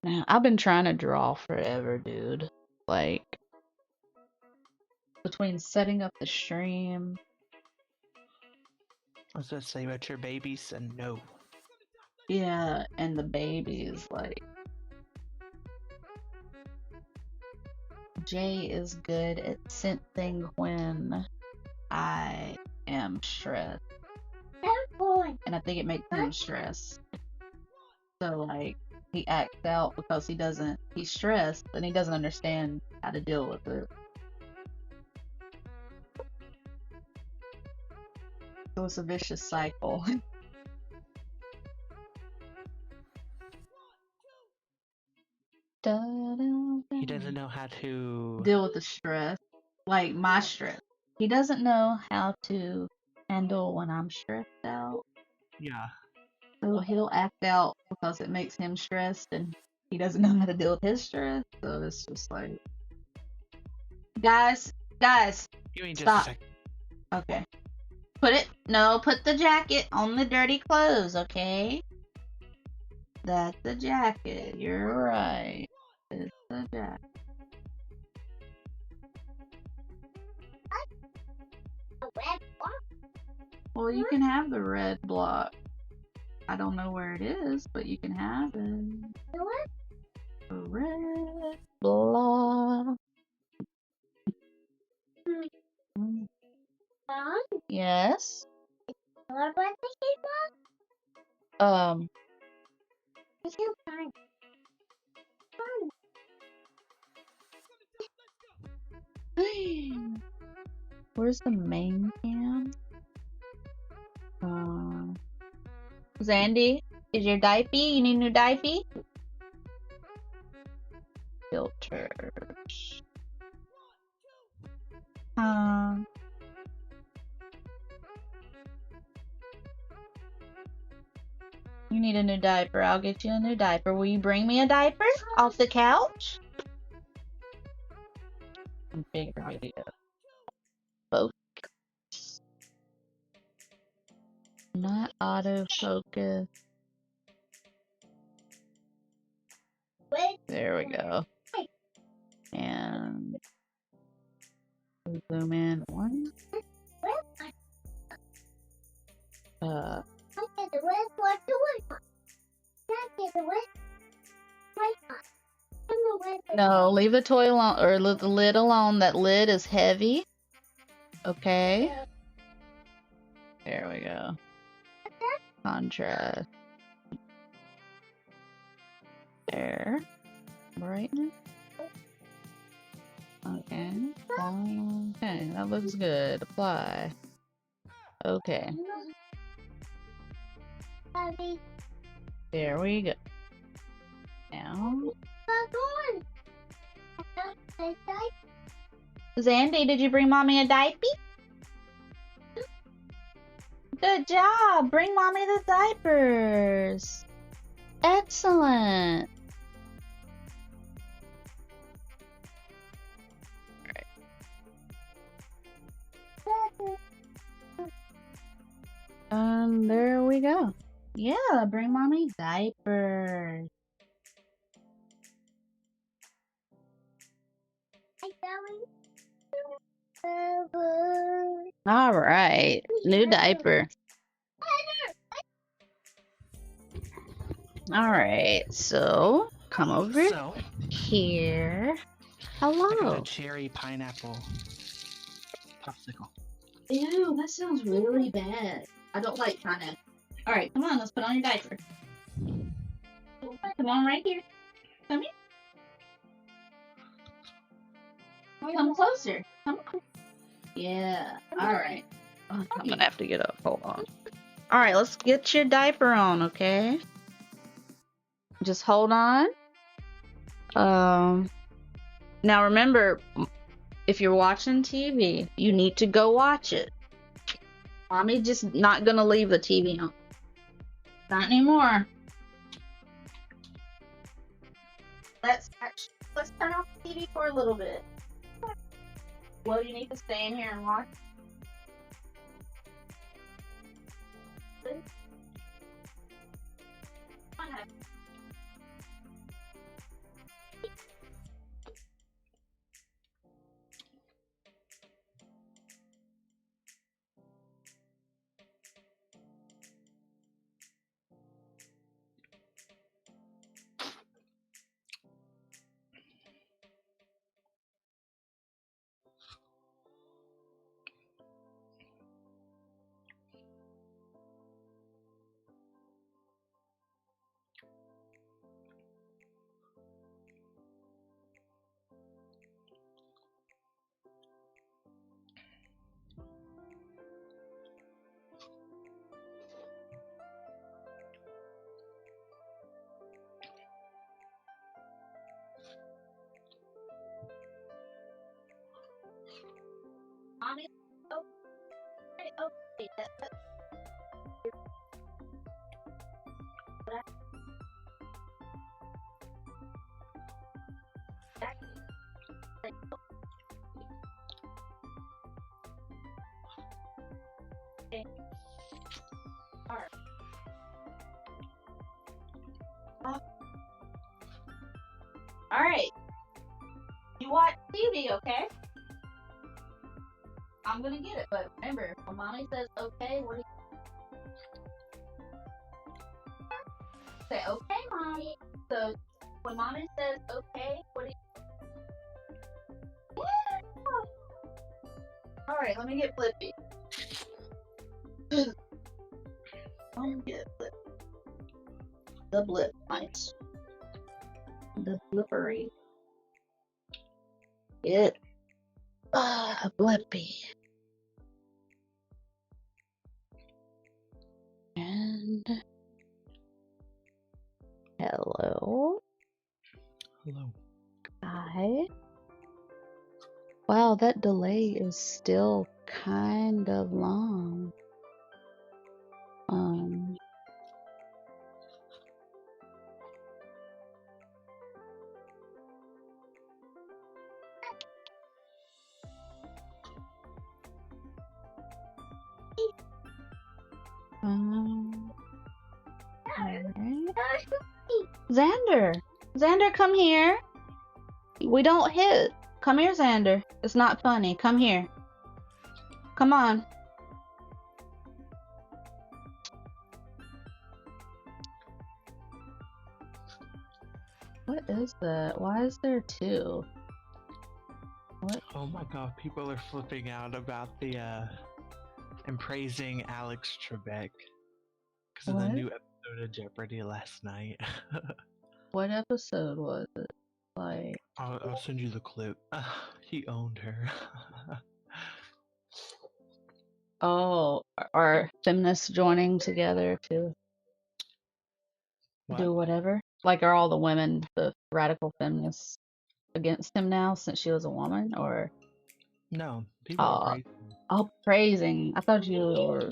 Now, I've been trying to draw forever, dude. Like, between setting up the stream. I was gonna say about your babies, and no. Yeah, and the babies, like. Jay is good at sensing when I am stressed. And I think it makes him stressed. So, like, he acts out because he's stressed and he doesn't understand how to deal with it. So it's a vicious cycle. He doesn't know how to deal with the stress, like my stress. He doesn't know how to handle when I'm stressed out. Yeah. So he'll act out because it makes him stressed and he doesn't know how to deal with his stress. So it's just like, guys, You mean stop. Just a second. Okay. Put the jacket on the dirty clothes, okay? That's the jacket. You're right. It's the jacket. Well, you can have the red block. I don't know where it is, but you can have it. The red block. Yes. Where's the main cam? Zandy, is your diaper? You need a new diaper? Filters. You need a new diaper. I'll get you a new diaper. Will you bring me a diaper off the couch? Big idea. Focus. Not autofocus. There we go. And zoom in one. No, leave the toy alone, or leave the lid alone. That lid is heavy. Okay. There we go. Contrast. There. Brightness. Okay. Okay, that looks good. Apply. Okay. There we go. Now. Zandy, did you bring mommy a diaper? Good job. Bring mommy the diapers. Excellent. There we go. Yeah, bring mommy diapers. All right, new diaper. All right, so come over here. Hello. I got a cherry pineapple popsicle. Ew, that sounds really bad. I don't like pineapple. All right, come on, let's put on your diaper. Come on, right here. Come here. Come closer. Come on. Yeah. All right. Oh, I'm gonna have to get up. Hold on. All right, let's get your diaper on, okay? Just hold on. Now remember, if you're watching TV, you need to go watch it. Mommy just not gonna leave the TV on. Not anymore. Let's turn off the TV for a little bit. Well, you need to stay in here and watch. Alright. You watch TV, okay? I'm gonna get it, but remember, when mommy says okay, what do you say? Okay, mommy. So, when mommy says okay, what do you... Alright, let me get Flippy. Let me get Flippy. The blip, nice. The blippery. It. Blippy. And hello. Hello. Hi. Wow, that delay is still kind of long. Alright. Xander, come here. We don't hit. Come here, Xander. It's not funny. Come here. Come on. What is that? Why is there two? What? Oh my god, people are flipping out about the and praising Alex Trebek because of the new episode of Jeopardy last night. What episode was it? Like, I'll send you the clip. He owned her. oh, are feminists joining together to do whatever? Like, are all the women, the radical feminists, against him now since she was a woman, or? No, people are praising. Oh, praising. I thought you were.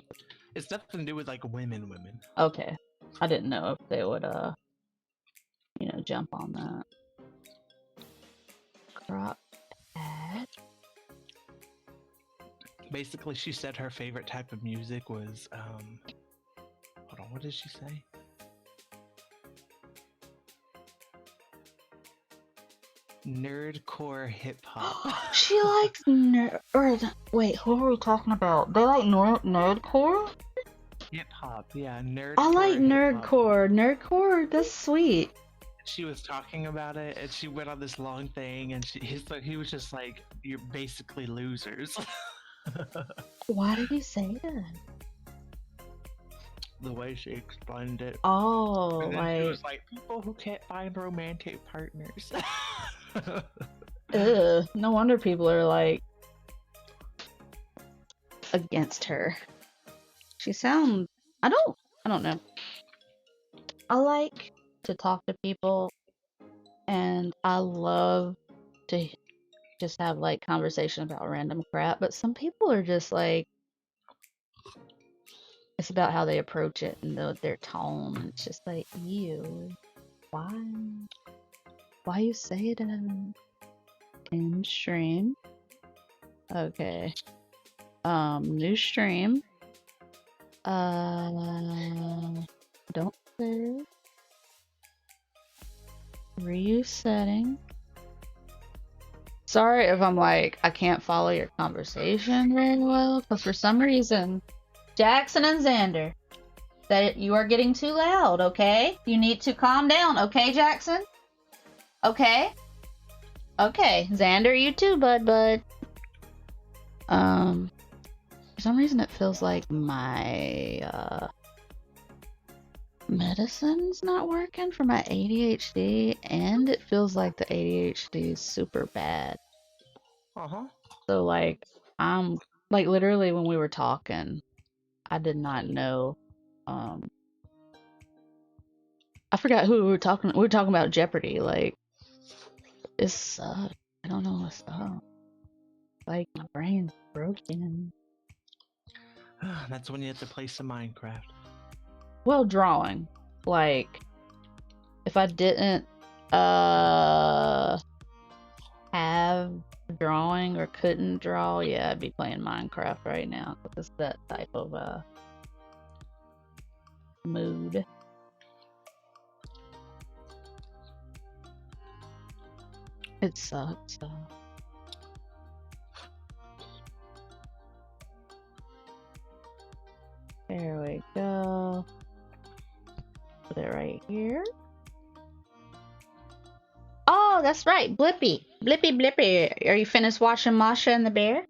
It's nothing to do with like women. Okay, I didn't know if they would jump on that. Crop pad. Basically, she said her favorite type of music was hold on, what did she say? Nerdcore hip hop. She likes wait, who are we talking about? They like nerdcore? Hip hop, yeah, nerdcore. I like nerdcore. Nerdcore, that's sweet. She was talking about it, and she went on this long thing, and he was just like, "You're basically losers." Why did he say that? The way she explained it. Oh, and then like, it was like people who can't find romantic partners. ugh, no wonder people are like against her. She sounds. I don't know. I like to talk to people, and I love to just have like conversation about random crap, but some people are just like, it's about how they approach it and their tone. It's just like, ew, why you say that in stream? Okay, new stream. Don't save. Reuse setting. Sorry if I'm like, I can't follow your conversation very well, because for some reason, Jackson and Xander, that you are getting too loud, okay? You need to calm down, okay, Jackson? Okay? Okay, Xander, you too, bud. For some reason it feels like my, medicine's not working for my ADHD, and it feels like the ADHD is super bad. So like, I'm like, literally when we were talking, I did not know. I forgot who we were talking. We were talking about Jeopardy. Like, it sucks. I don't know what's up. Like, my brain's broken. That's when you have to play some Minecraft. Well, drawing. Like, if I didn't have drawing or couldn't draw, yeah, I'd be playing Minecraft right now. It's that type of mood. It sucks. There we go. Put it right here. Oh, that's right. Blippi. Blippi, Blippi. Are you finished watching Masha and the Bear?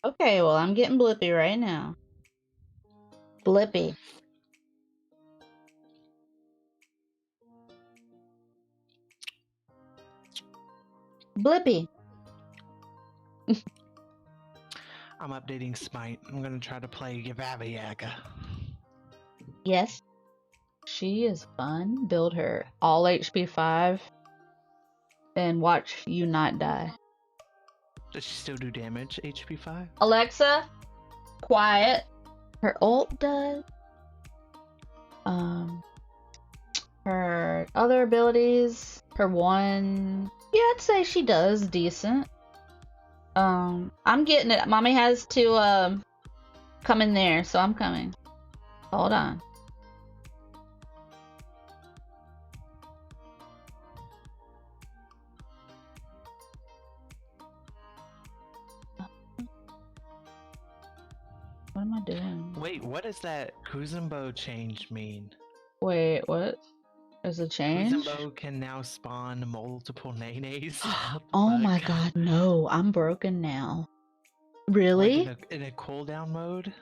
Okay, well, I'm getting Blippi right now. Blippi. Blippi. I'm updating Smite. I'm gonna try to play 𝗘𝗕𝗅𝗥𝗧𝗏. Yes. She is fun. Build her all HP 5 and watch you not die. Does she still do damage, HP 5? Alexa, quiet. Her ult does. Her other abilities, her one, yeah, I'd say she does decent. I'm getting it. Mommy has to come in there, so I'm coming. Hold on. What am I doing? Wait, what does that 𝗍𝗵𝗏 change mean? Wait, what? There's a change? 𝗍𝗵𝗏 can now spawn multiple 𝗟𝗟s. Oh my god, no. I'm broken now. Really? Like in a cooldown mode?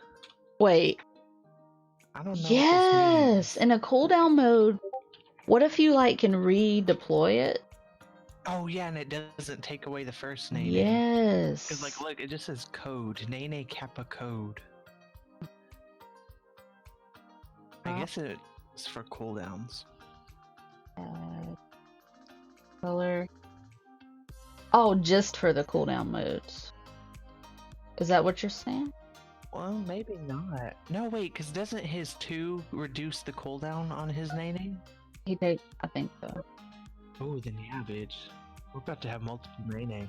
Wait. I don't know. Yes! In a cooldown mode. What if you like can redeploy it? Oh yeah, and it doesn't take away the first 𝗟𝗟. Yes. Because like, look, it just says code. ₟ₛ I guess it's for cooldowns. Color. Oh, just for the cooldown modes. Is that what you're saying? Well, maybe not. No, wait, because doesn't his 2 reduce the cooldown on his ₟ₛ? He did, I think so. Oh, then yeah, bitch. We're about to have multiple ₟ₛ.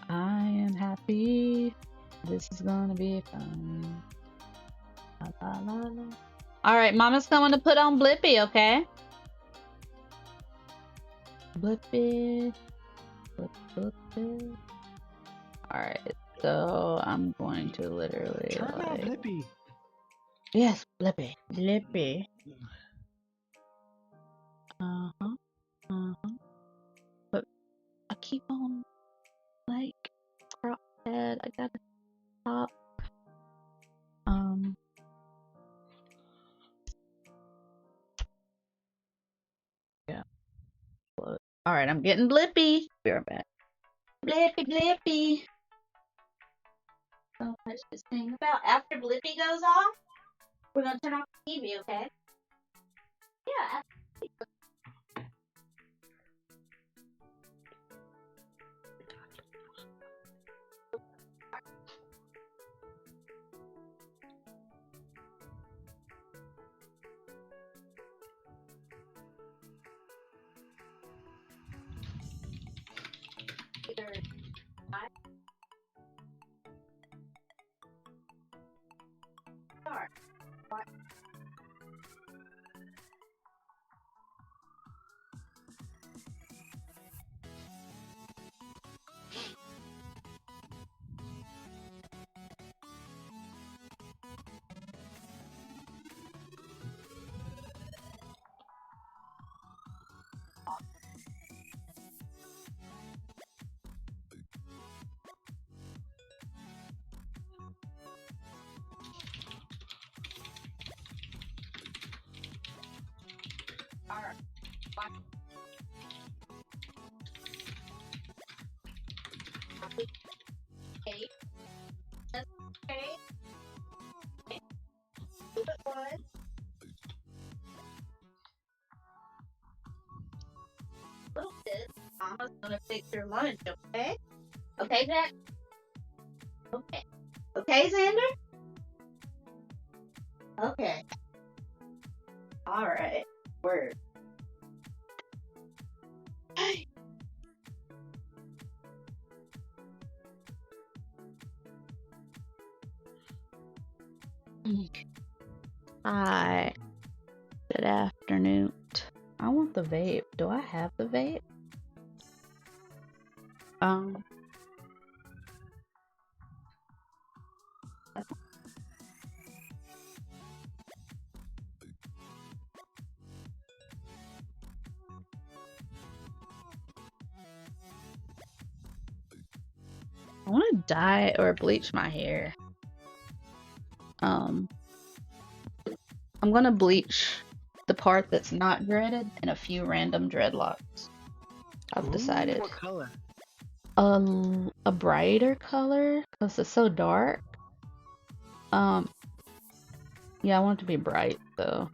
I am happy. This is gonna be fun. La, la, la, la. Alright, Mama's going to put on Blippi, okay? Blippi. Blippi. Alright, so I'm going to literally Turn on Blippi. Yes, Blippi. Blippi. But I keep on like crop head. I gotta stop. Yeah. Alright, I'm getting Blippi. Be right back. Blippi, Blippi. So much to sing about. After Blippi goes off, we're gonna turn off the TV, okay? Yeah. Alright. Okay. That's okay. Okay. Move it forward. Little bit. Mama's gonna fix your lunch, okay? Okay, Jack? Okay. Okay, Xander? Okay. Alright. Word. Hi. Good afternoon. I want the vape. Do I have the vape? I want to dye or bleach my hair. I'm gonna bleach the part that's not dreaded and a few random dreadlocks. I've decided. What color? A brighter color because it's so dark. Yeah, I want it to be bright though.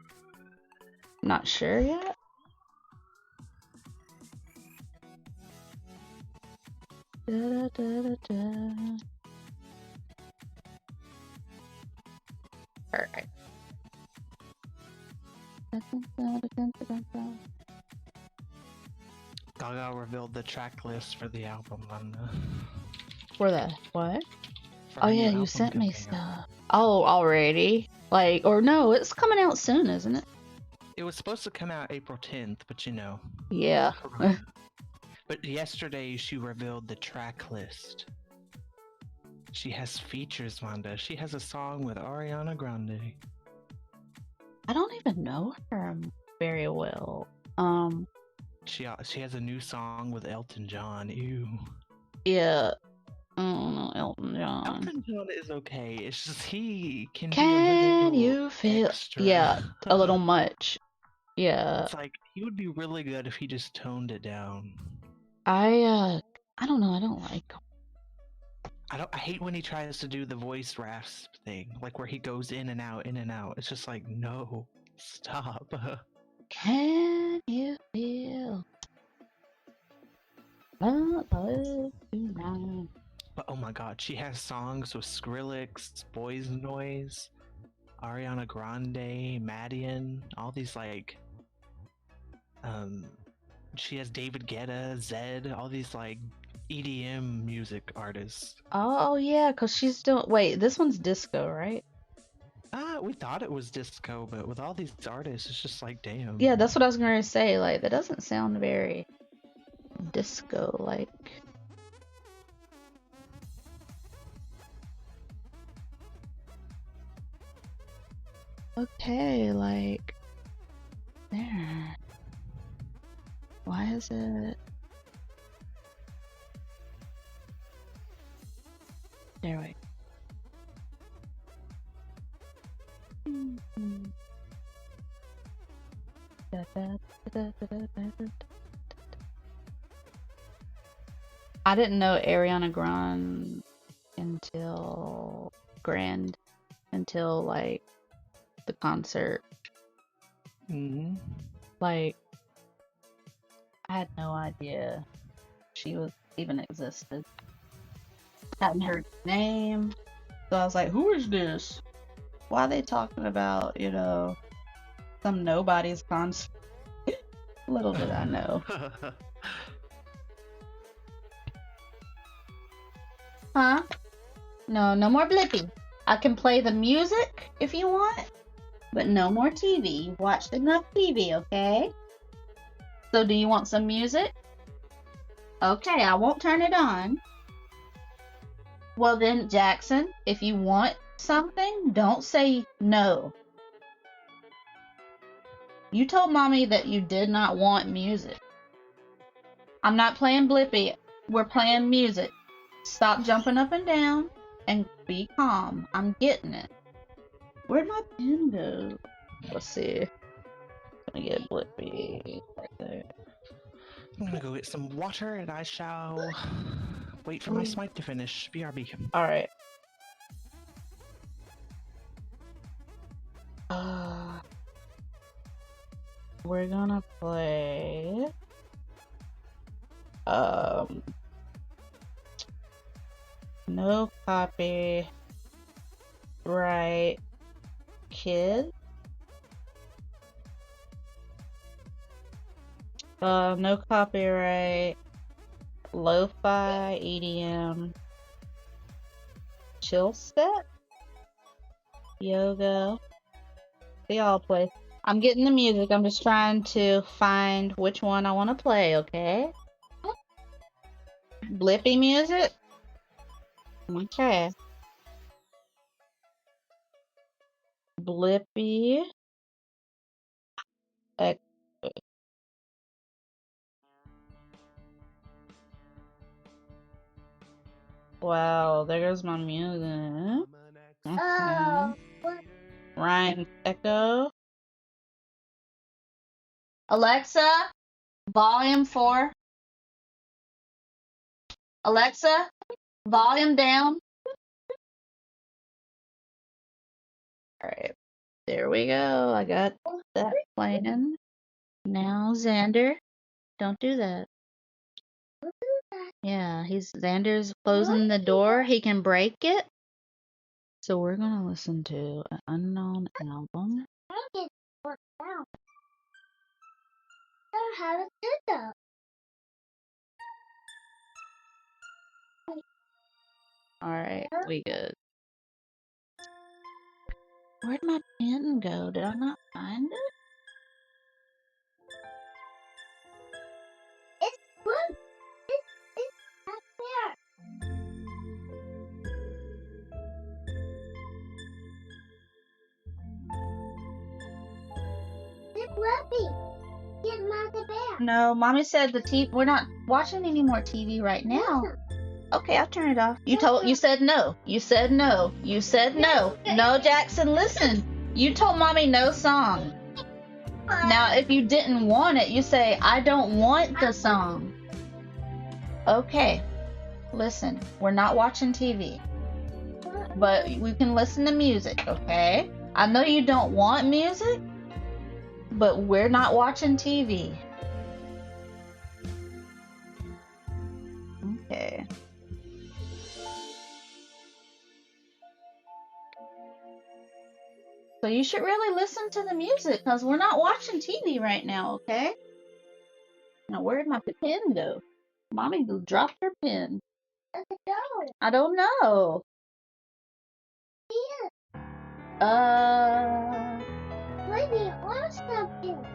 Not sure yet. Alright. Gaga revealed the track list for the album on the. For the what? For Oh her new yeah, you album sent me coming out. stuff. Oh, already? Like, or no, it's coming out soon, isn't it? It was supposed to come out April 10th, but you know. Yeah. Corona. But yesterday she revealed the track list. She has features, Wanda. She has a song with Ariana Grande. I don't even know her very well. She has a new song with Elton John. Ew. Yeah. I don't know Elton John. Elton John is okay. It's just he can be a Can little you feel? extra. Yeah, a little much. Yeah. It's like he would be really good if he just toned it down. I don't know. I don't like him. I hate when he tries to do the voice rasp thing, like where he goes in and out, in and out. It's just like, no, stop. Can you feel love tonight? But oh my god, she has songs with Skrillex, Boys Noise, Ariana Grande, Madian, all these like she has David Guetta, Zed, all these like EDM music artists. Oh yeah, cause she's doing. Wait, this one's disco, right? We thought it was disco, but with all these artists, it's just like, damn. Yeah, that's what I was gonna say. Like, that doesn't sound very disco-like. Okay, like, there. Why is it? There we I didn't know Ariana Grande until like the concert. Mm-hmm. Like, I had no idea she was even existed. Hadn't heard the name, so I was like, "Who is this? Why are they talking about, you know, some nobody's concert?" Little did I know. Huh? No, no more Blippi. I can play the music if you want, but no more TV. You've watched enough TV, okay? So do you want some music? Okay, I won't turn it on. Well then, Jackson, if you want something, don't say no. You told mommy that you did not want music. I'm not playing Blippi. We're playing music. Stop jumping up and down and be calm. I'm getting it. Where'd my pen go? Let's see. I'm gonna get Blippi right there. I'm gonna go get some water and I shall wait for my smite to finish. BRB. Alright. We're gonna play No copyright kids. No copyright lo-fi EDM chill set yoga. They all play. I'm getting the music. I'm just trying to find which one I want to play, okay? Blippy music? Okay. Blippy. Wow, there goes my music. Ryan Echo. Alexa, volume 4. Alexa, volume down. Alright, there we go. I got that playing. Now, Xander, don't do that. Yeah, Xander's closing the door. He can break it. So we're gonna listen to an unknown album. Alright, we good. Where'd my pen go? Did I not find it? It's blue. It's right there. It's Fluffy. Get Mother Bear. No, Mommy said the TV. We're not watching any more TV right now. Okay, I'll turn it off. You said no. You said no. You said no. No, Jackson, listen. You told Mommy no song. Now, if you didn't want it, you say, I don't want the song. Okay, listen. We're not watching TV. But we can listen to music, okay? I know you don't want music, but we're not watching TV. Okay. So you should really listen to the music because we're not watching TV right now, okay? Now, where'd my pen go? Mommy dropped her pen. Where'd it go? I don't know. Where'd the awesome pen?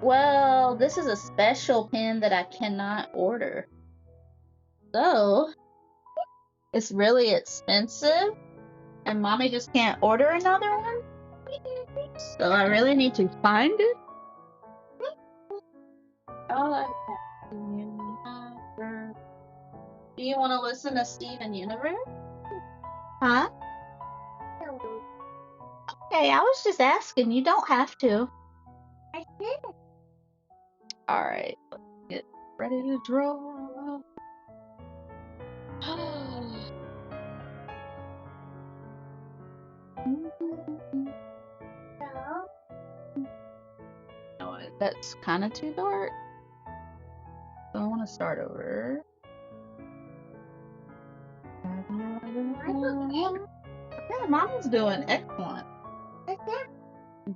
Well, this is a special pen that I cannot order. So, it's really expensive, and Mommy just can't order another one. So I really need to find it. Do you want to listen to Steven Universe? Huh? Okay, I was just asking. You don't have to. I did. Alright, let's get ready to draw. No, that's kind of too dark. So I want to start over. Yeah, Mom's doing excellent.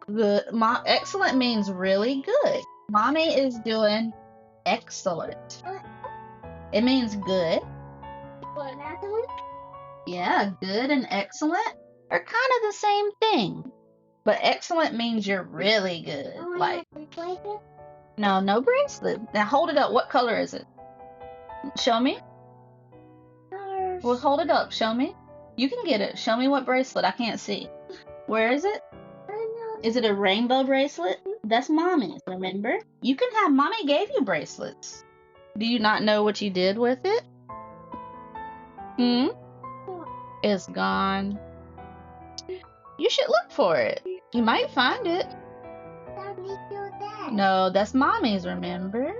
Good. Excellent means really good. Mommy is doing excellent. It means good. Yeah, good and excellent are kind of the same thing. But excellent means you're really good. Like, no bracelet. Now hold it up. What color is it? Show me. Well, hold it up. Show me. You can get it. Show me what bracelet. I can't see. Where is it? Is it a rainbow bracelet? That's Mommy's, remember? You can have, Mommy gave you bracelets. Do you not know what you did with it? It's gone. You should look for it. You might find it. No, that's Mommy's, remember?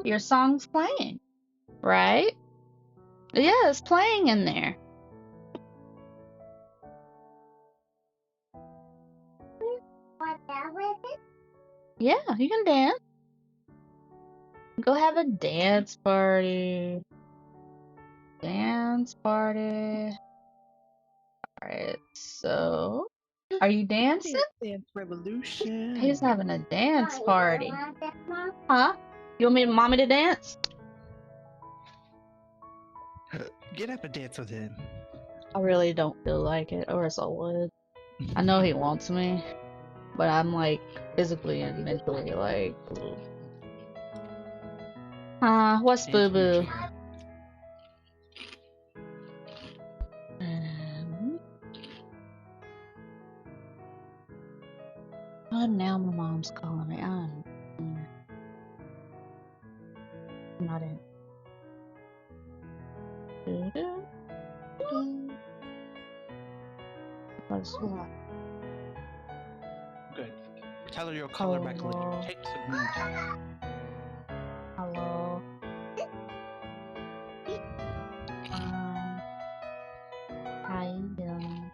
Your song's playing, right? Yeah, it's playing in there. Yeah, you can dance. Go have a dance party. Dance party. Alright, so are you dancing? Dance revolution. He's having a dance party. Huh? You want me mommy to dance? Get up and dance with him. I really don't feel like it, or else I would. I know he wants me, but I'm like physically and mentally like, what's Dance boo boo? routine. Oh, now my mom's calling me. I'm not in. What's what? Good. Tell her you'll call her back later. Take some mood. Hello. How you doing?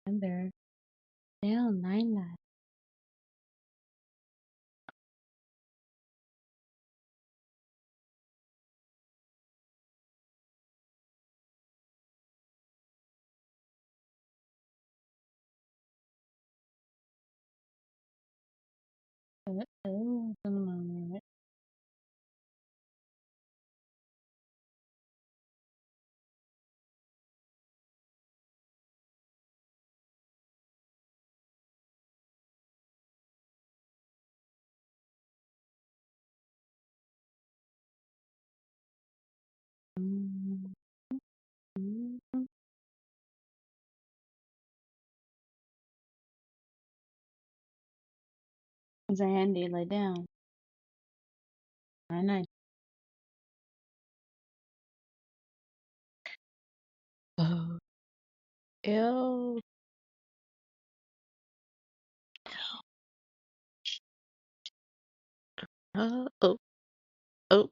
And they're down 9-9. Zandy, lay down. 9-9. Oh, ew. Oh, oh,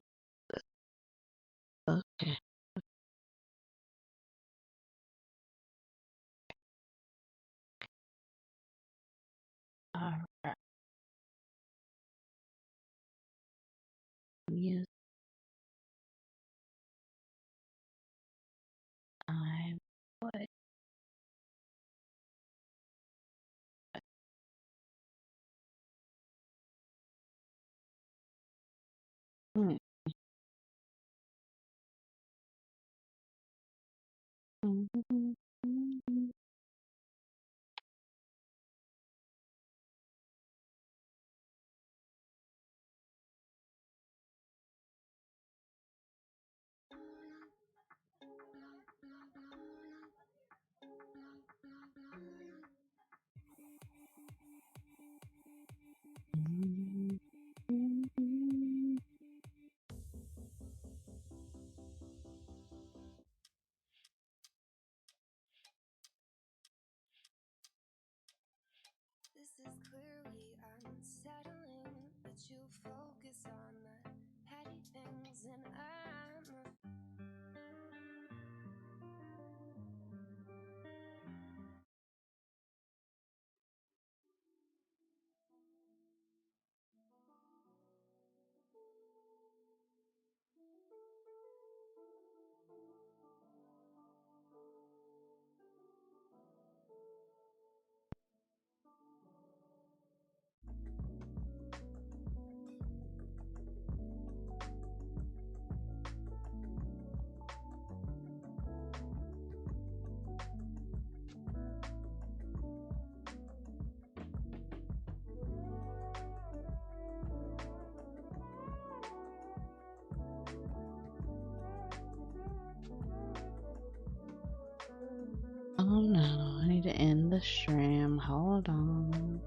okay. All right. Yes, I would. Mm. This is clearly unsettling, but you focus on the petty things, and I'm Oh no, I need to end the stream. Hold on.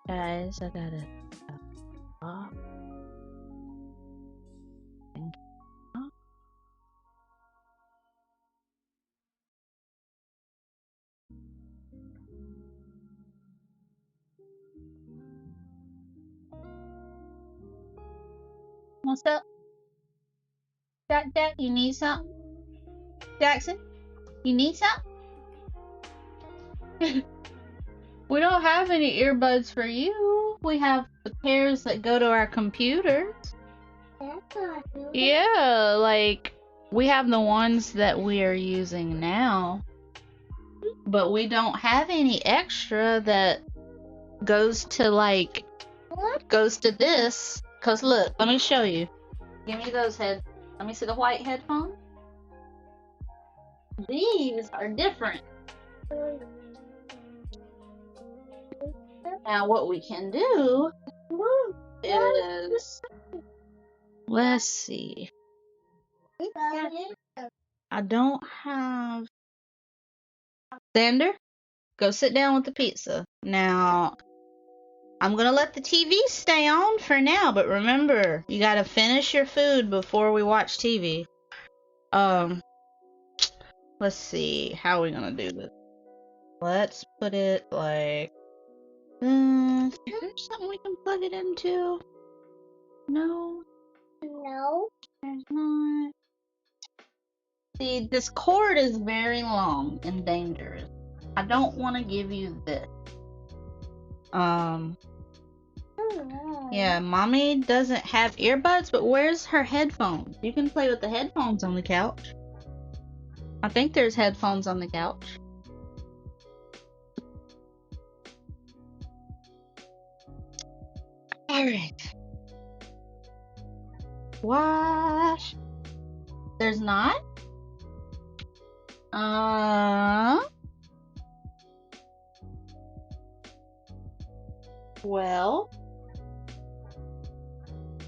Guys, I gotta stop. What's up? Jack, you need something? Jackson, you need something? We don't have any earbuds for you. We have the pairs that go to our computers. Yeah, like we have the ones that we are using now, but we don't have any extra that goes to this. Cause look, let me show you. Give me those let me see the white headphones. These are different. Now what we can do is, let's see. I don't have. Xander, go sit down with the pizza. Now, I'm gonna let the TV stay on for now, but remember, you gotta finish your food before we watch TV. Let's see, how are we gonna do this? Let's put it like, is there something we can plug it into? No, there's not. See, this cord is very long and dangerous. I don't want to give you this. Yeah, mommy doesn't have earbuds, but where's her headphones? You can play with the headphones on the couch. I think there's headphones on the couch. Alright. Wash. There's not? Well,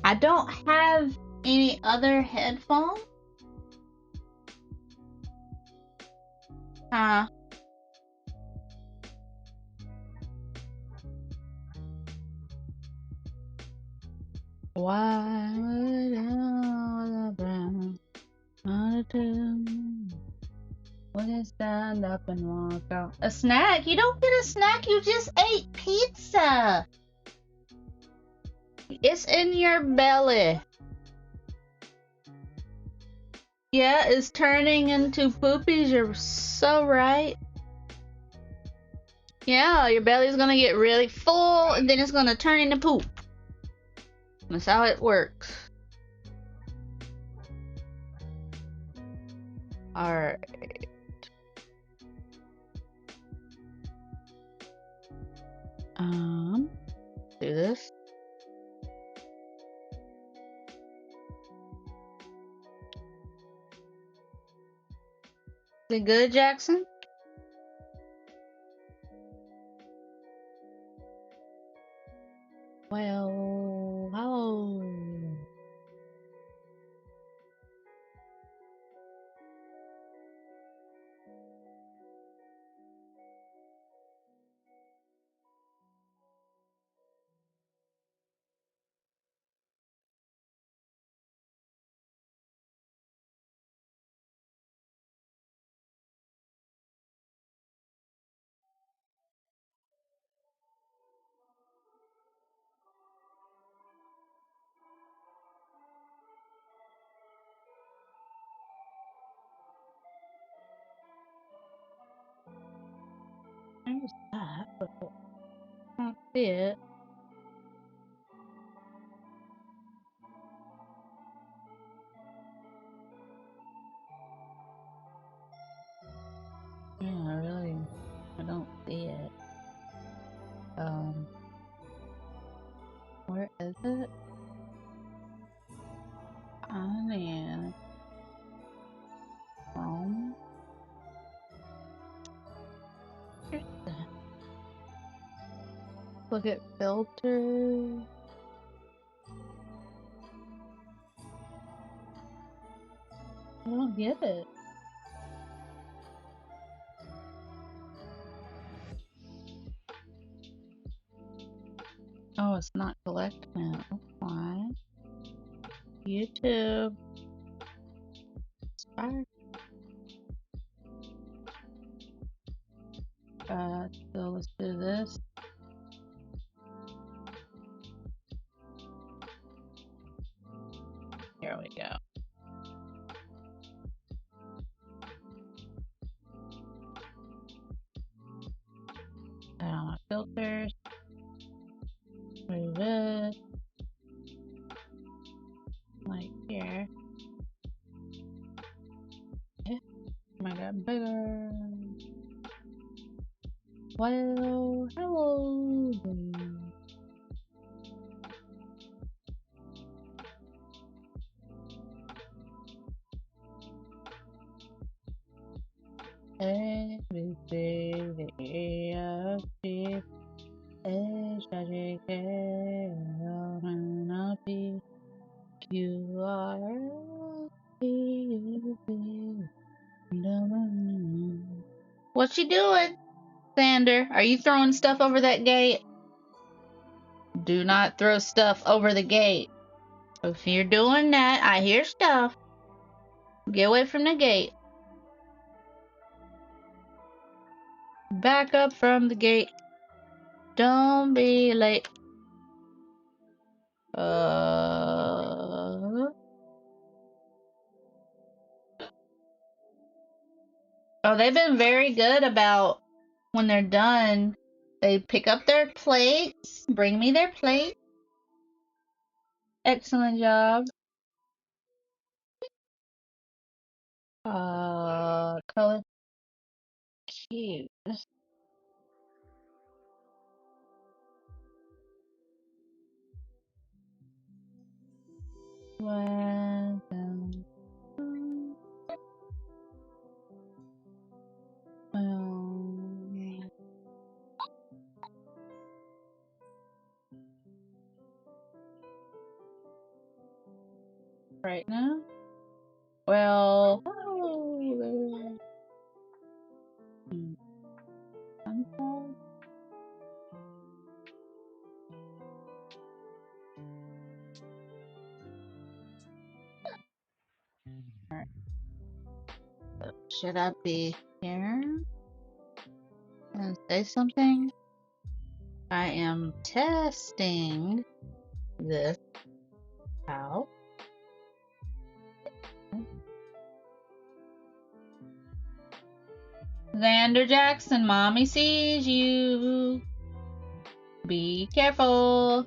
I don't have any other headphones. Why would all the brown wouldn't stand up and walk out? A snack? You don't get a snack, you just ate pizza. It's in your belly. Yeah, it's turning into poopies. You're so right. Yeah, your belly's gonna get really full and then it's gonna turn into poop. That's how it works. Alright. Do this. Is it good, Jackson? Well, hello. There's that, but I don't see it. Yeah, really, I don't see it. Where is it? On in Chrome. Here's that. Look at filter. I don't get it. Oh, it's not collect now. Why? YouTube. Fire. So let's do this. Here we go. Filters. Move it. Like here. Yeah. Make it bigger. Well, hello. ₘₑdᵢₐ 𝐢𝐧𝐭𝐫𝐴𝐷𝐴 ₕ What you doing, Sander? Are you throwing stuff over that gate? Do not throw stuff over the gate. If you're doing that, I hear stuff. Get away from the gate. Back up from the gate. Don't be late. Oh, they've been very good about when they're done. They pick up their plates, bring me their plate. Excellent job. Color cute. Welcome. Right now? Well, Alright. Should I be here and say something? I am testing this out. Xander Jackson, mommy sees you. Be careful.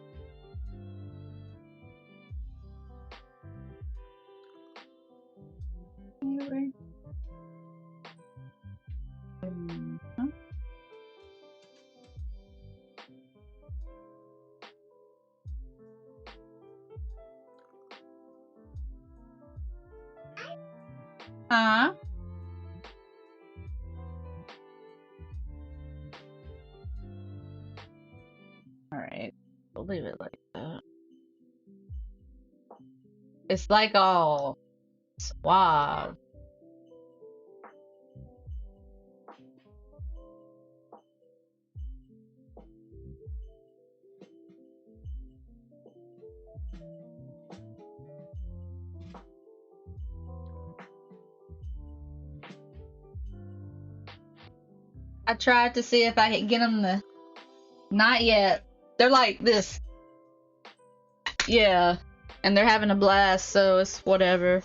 Huh? Alright, we'll leave it like that. It's like all suave. I tried to see if I could get them to. Not yet. They're like this. Yeah. And they're having a blast, so it's whatever.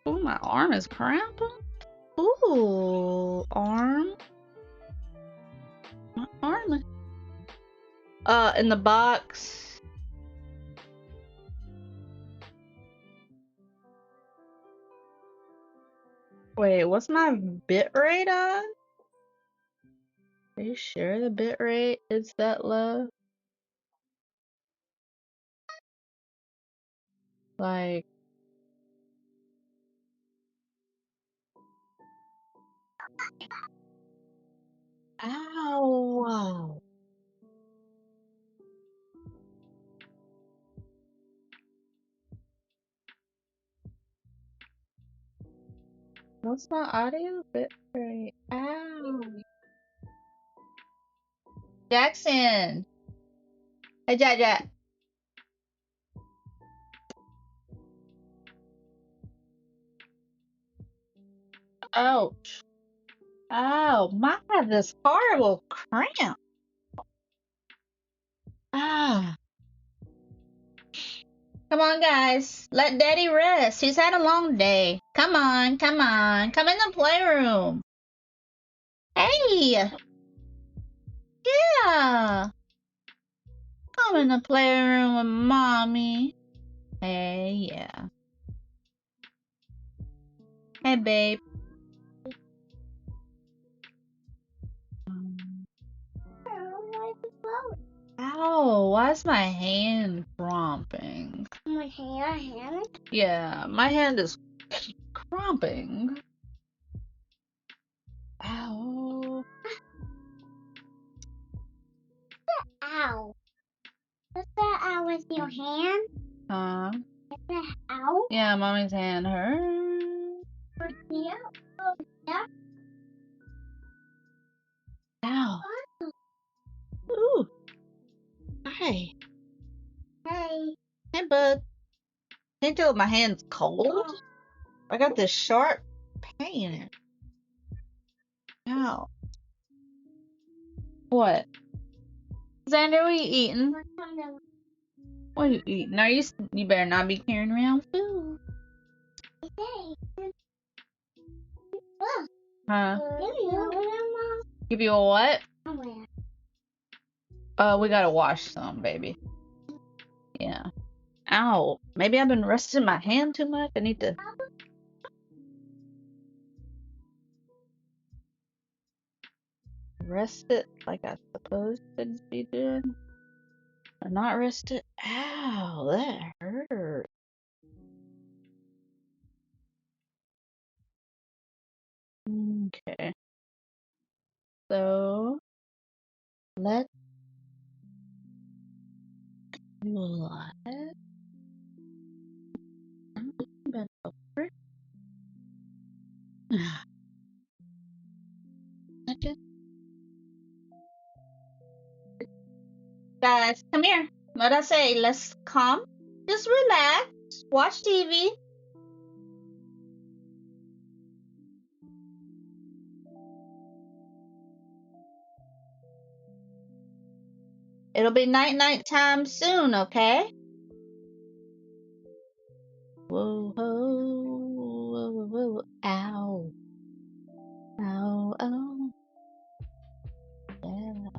Ooh, my arm is cramping. Ooh, arm. My arm. In the box. Wait, what's my bit rate on? Are you sure the bit rate is that low? Like, ow. What's my audio bit rate? Ow. Jackson. Hey, Jack. Ouch. Ow, I have this horrible cramp. Ah. Come on, guys. Let Daddy rest. He's had a long day. Come on. Come in the playroom. Hey. Yeah. Come in the playroom with Mommy. Hey, yeah. Hey, babe. Ow, why is my hand cramping? My hand? Yeah, my hand is cramping. Ow. Ow. Is that ow with your hand? Huh? Is that ow? Yeah, Mommy's hand hurts. Yeah. Oh, yeah. Ow. Ooh. Hi. Hey. Hey, bud. Can't tell if my hand's cold. I got this sharp pain in it. Ow. What? Xander, what are you eating? What are you eating? You better not be carrying around food. Huh? Give you a what? We gotta wash some, baby. Yeah. Ow. Maybe I've been resting my hand too much. I need to. Rest it like I'm supposed to be doing. Or not rest it. Ow, that hurt. Okay. So let's do what? I'm bent over. Guys, come here. What I say? Let's come. Just relax. Watch TV. It'll be night time soon, okay? Whoa, whoa. Ow. Ow, ow. Yeah.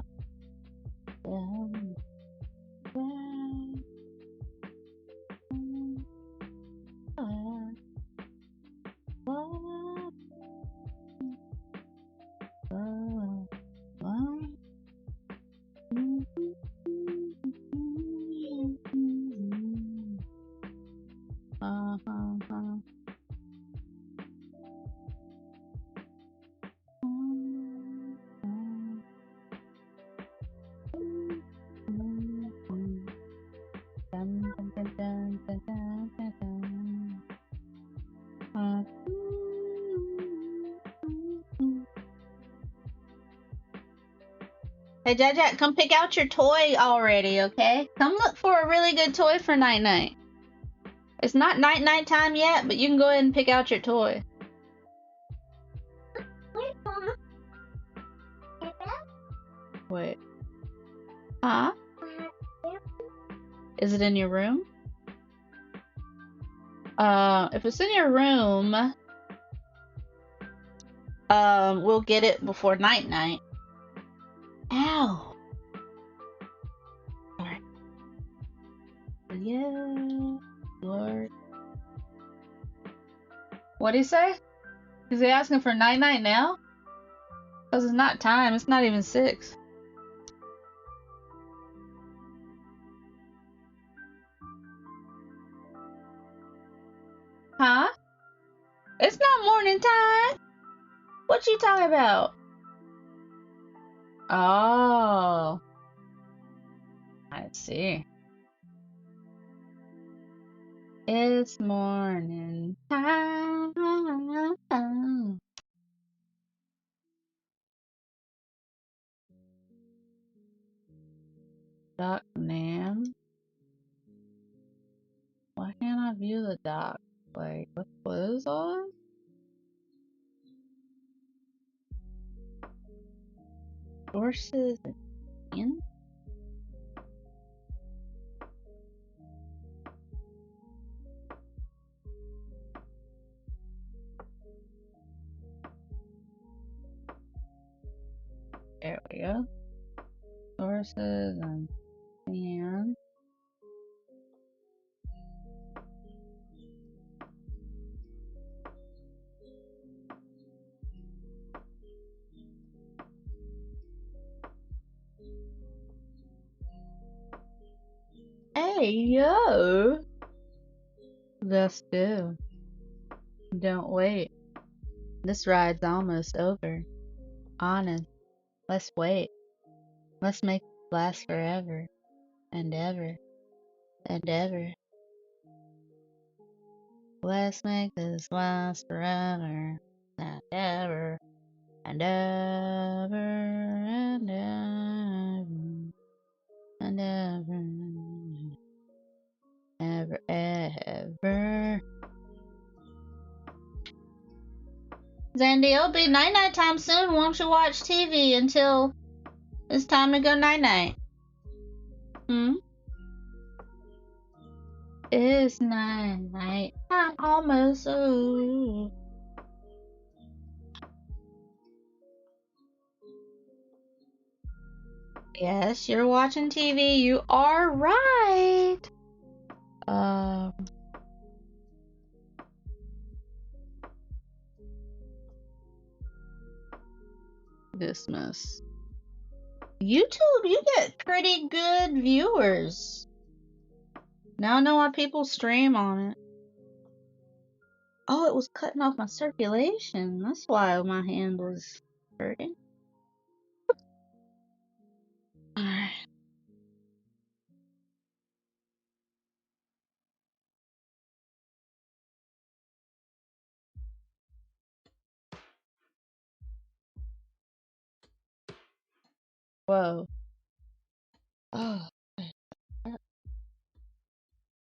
Hey, Jack, come pick out your toy already, okay? Come look for a really good toy for night-night. It's not night-night time yet, but you can go ahead and pick out your toy. Wait. Huh? Is it in your room? If it's in your room, we'll get it before night-night. Ow! Alright. Yeah, Lord. What'd he say? Is he asking for night-night now? Because it's not time. It's not even 6. Huh? It's not morning time. What you talking about? Oh. I see. It's morning time. Doc Nam. Why can't I view the doc? Like, with clothes on? Sources in? There we go. Sources and scan. Hey, yo! Let's go. Don't wait. This ride's almost over. Honest. Let's wait. Let's make it last forever. And ever. And ever. Let's make this last forever. And ever. And ever. And ever. And ever. Ever, ever. Zandy, it'll be night-night time soon. Won't you watch TV until it's time to go night-night? It's night-night. I'm almost over. Yes, you're watching TV. You are right. Dismiss. YouTube, you get pretty good viewers. Now I know why people stream on it. Oh, it was cutting off my circulation. That's why my hand was hurting. Alright. Whoa. Oh.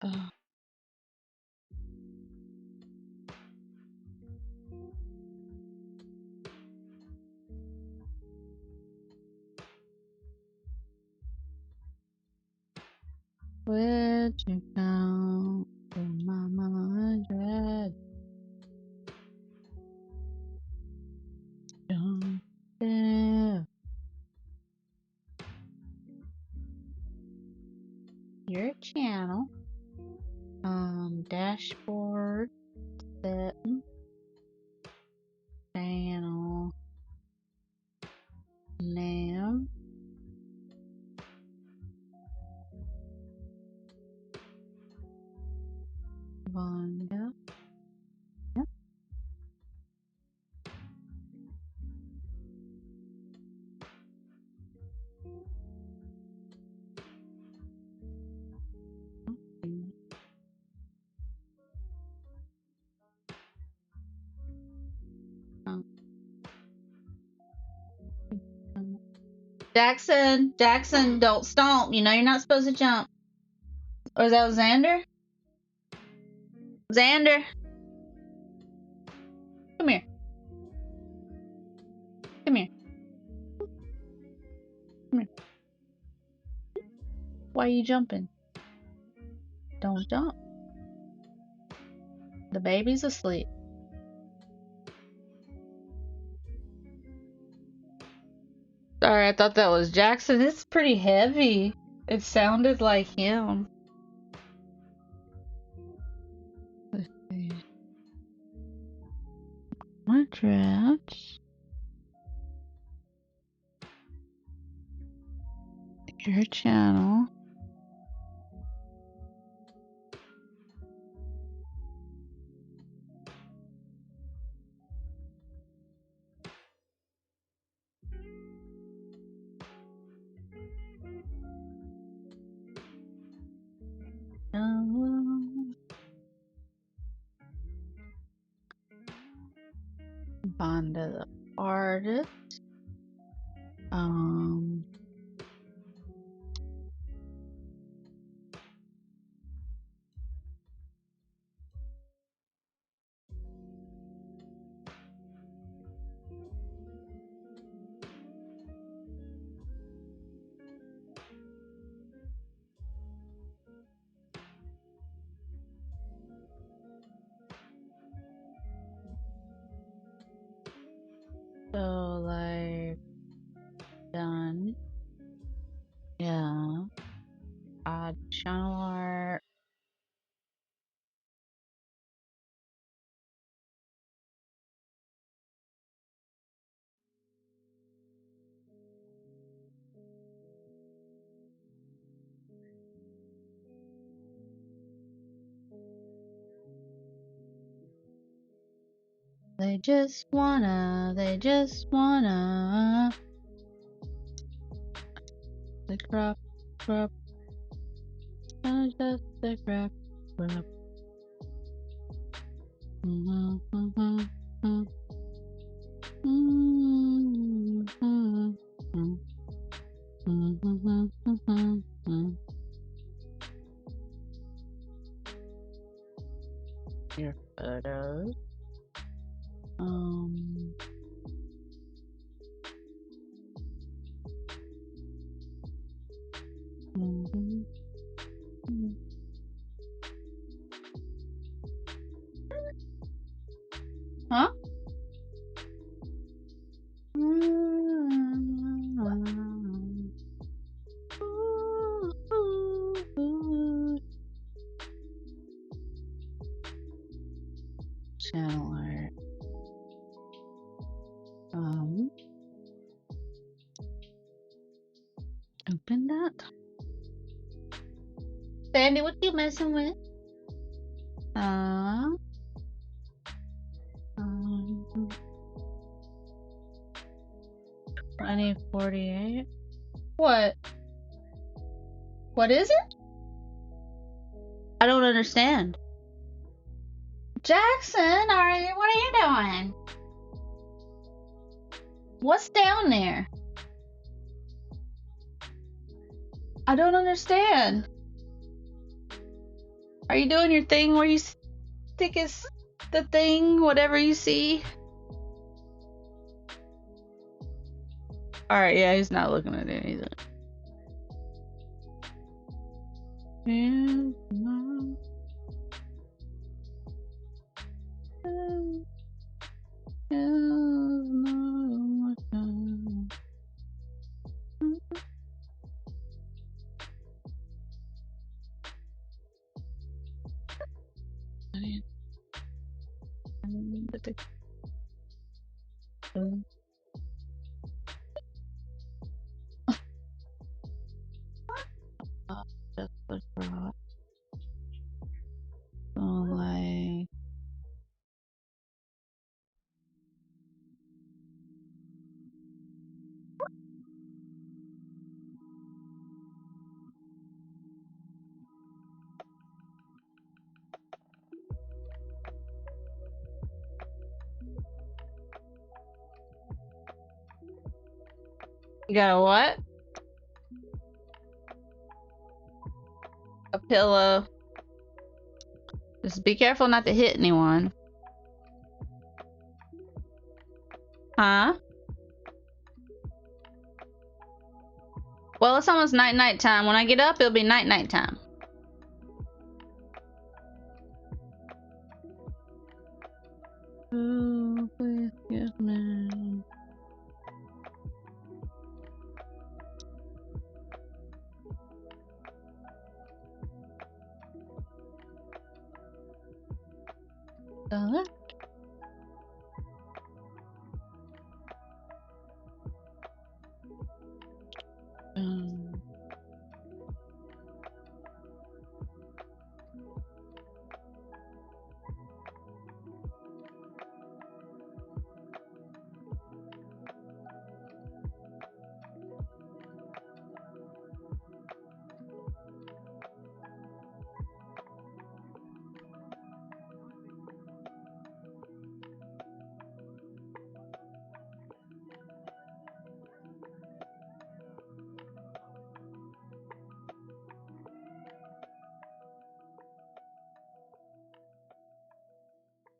Oh. Where'd you go? Oh, mama, dread. Don't there. Your channel. Dashboard setting. Channel name. Vonda. Yep. Jackson, don't stomp. You know you're not supposed to jump. Or is that Xander? Xander, come here. Come here. Come here. Why are you jumping? Don't jump. The baby's asleep. Sorry, I thought that was Jackson. It's pretty heavy. It sounded like him. Let's see. My traps. Your channel. Vonda the artist. So like done. Yeah. Add channel art. They just wanna the crop, just the crap. Your photos. Huh? Channel art. Open that. Sandy, what you messing with? 2048. What? What is it? I don't understand. Jackson, what are you doing? What's down there? I don't understand. Are you doing your thing where you stick the thing, whatever you see? Alright, yeah, he's not looking at it either. Just the rock. So You got a what? A pillow. Just be careful not to hit anyone. Huh? Well, it's almost night time. When I get up, it'll be night time. Oh, please give me. What?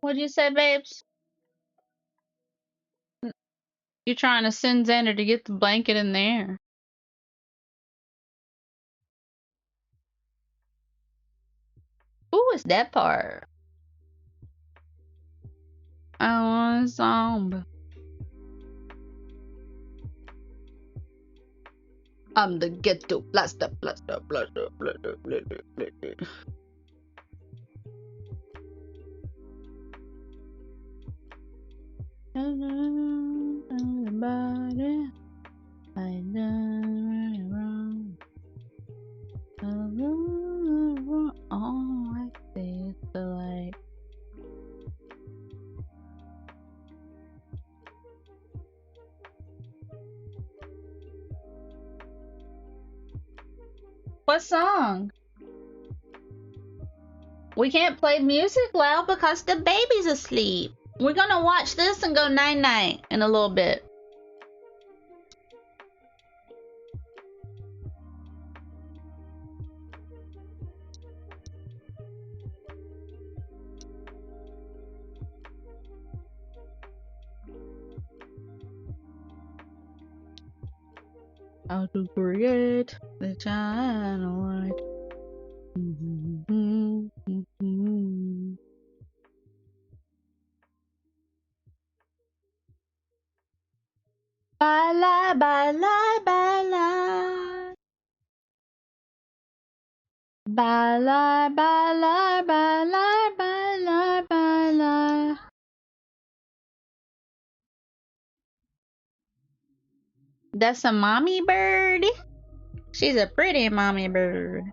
What'd you say, babes? You trying to send Xander to get the blanket in there? Who is that part? I want a zombie. I'm the ghetto blaster. Everybody, I done wrong. Oh, I see the light. What song? We can't play music loud because the baby's asleep. We're gonna watch this and go night-night in a little bit. How to create the channel light. Bye, bye, bye, bye. Bye, bye, bye, bye. That's a mommy bird. She's a pretty mommy bird.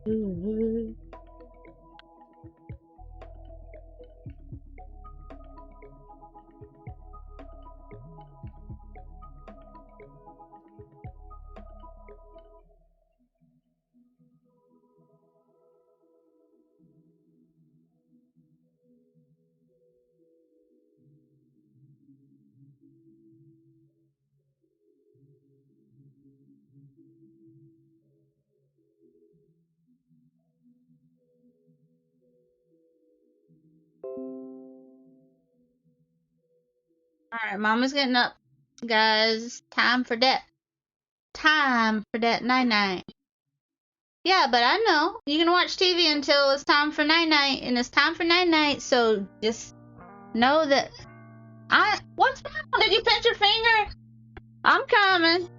Ooh. Alright, Mama's getting up. Guys, time for that. Time for that night-night. Yeah, but I know. You can watch TV until it's time for night-night, and it's time for night-night, so just know that what's wrong? Did you pinch your finger? I'm coming.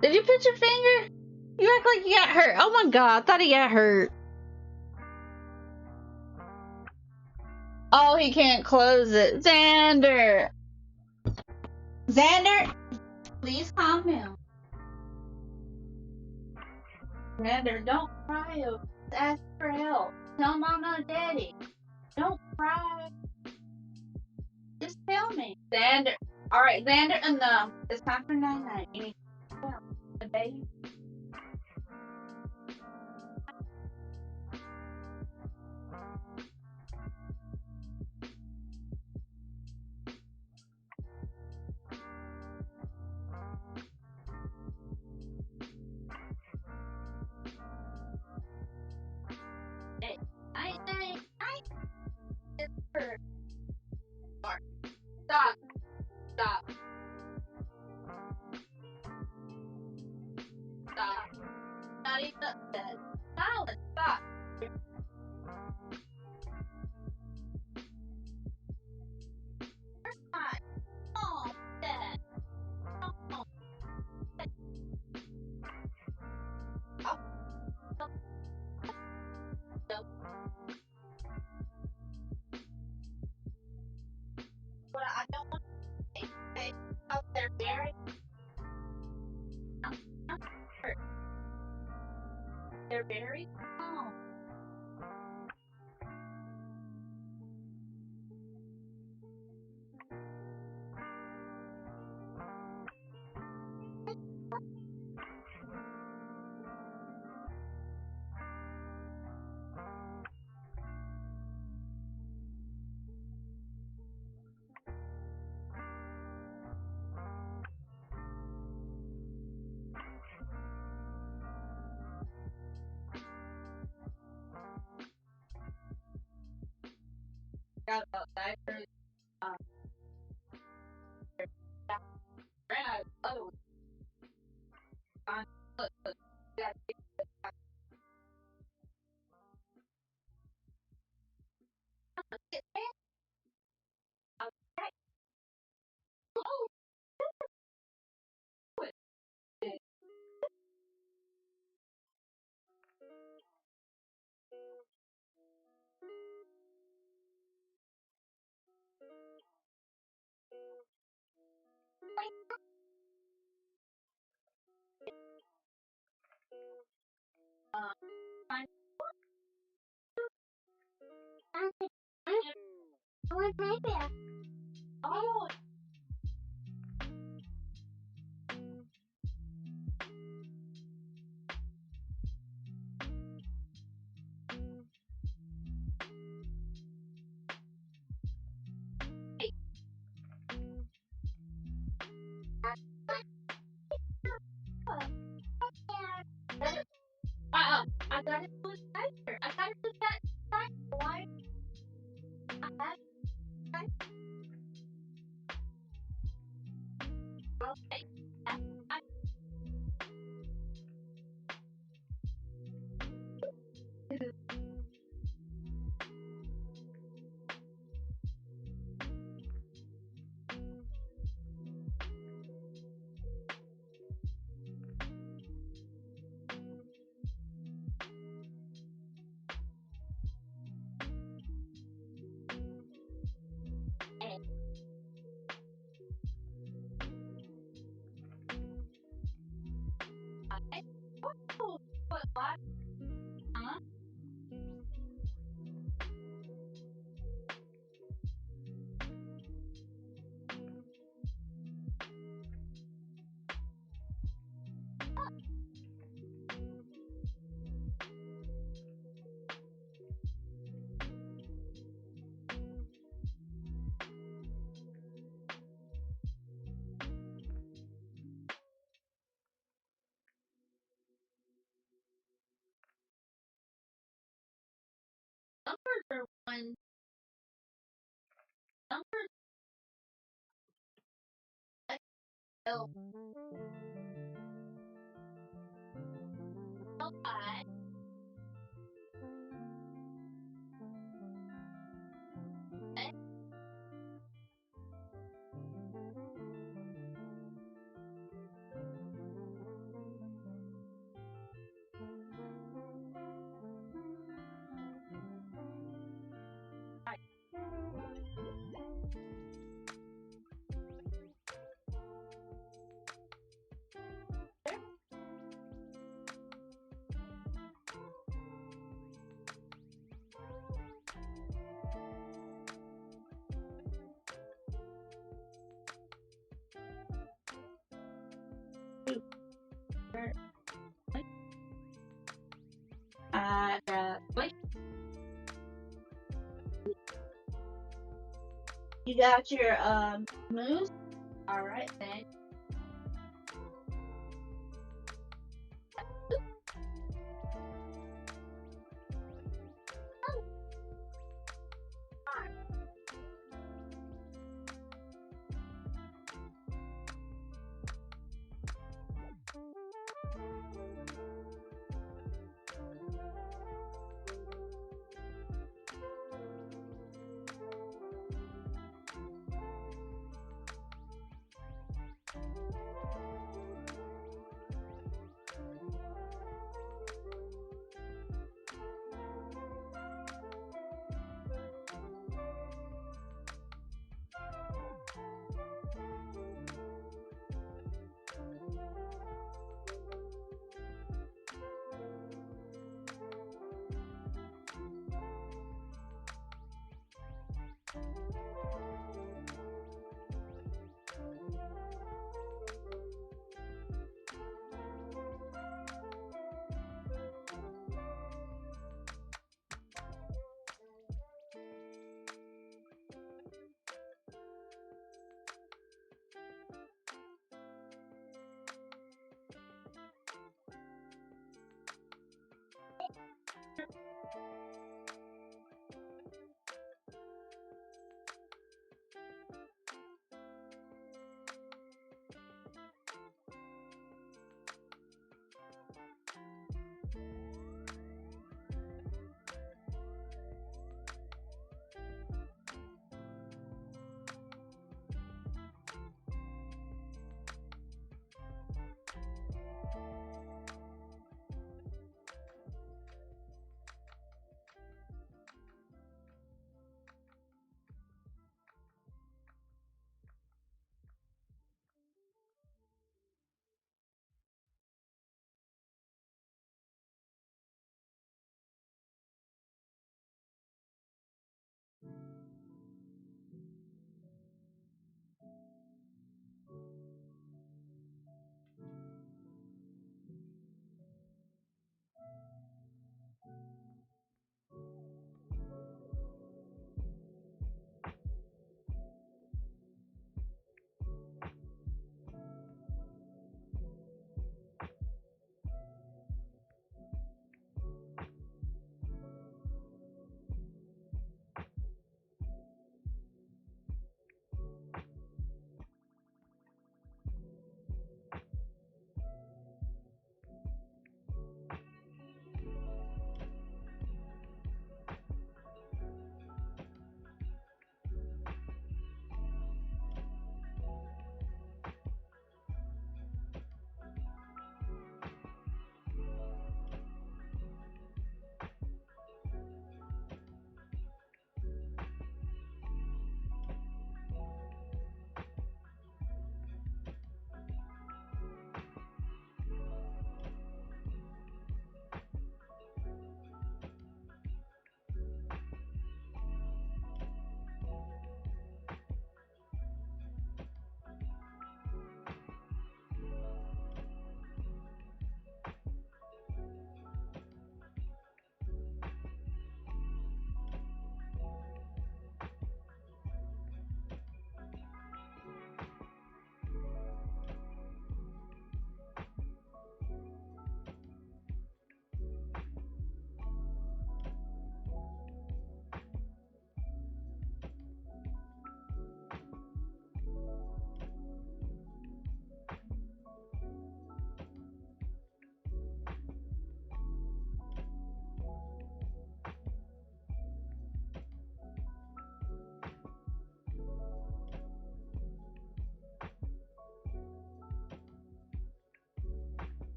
Did you pinch your finger? You act like you got hurt. Oh my god, I thought he got hurt. Oh, he can't close it. Xander! Xander, please calm down. Xander, don't cry. Ask for help. Tell Mama and Daddy. Don't cry. Just tell me. Xander. Alright, Xander, enough. It's time for night-night. You need to tell the baby. Stop. Stop. Stop. Not even upset. Silence. Stop. Oh, Dad. Oh. But I don't want to say out there very. They're very small. Got about diapers. Ran out of other ones. Look, got Oh, I got it to his diaper. I got it to that diaper. Why? I had it. Numbers are one. Numbers. Oh, okay. Wait. You got your moves? Alright, thanks.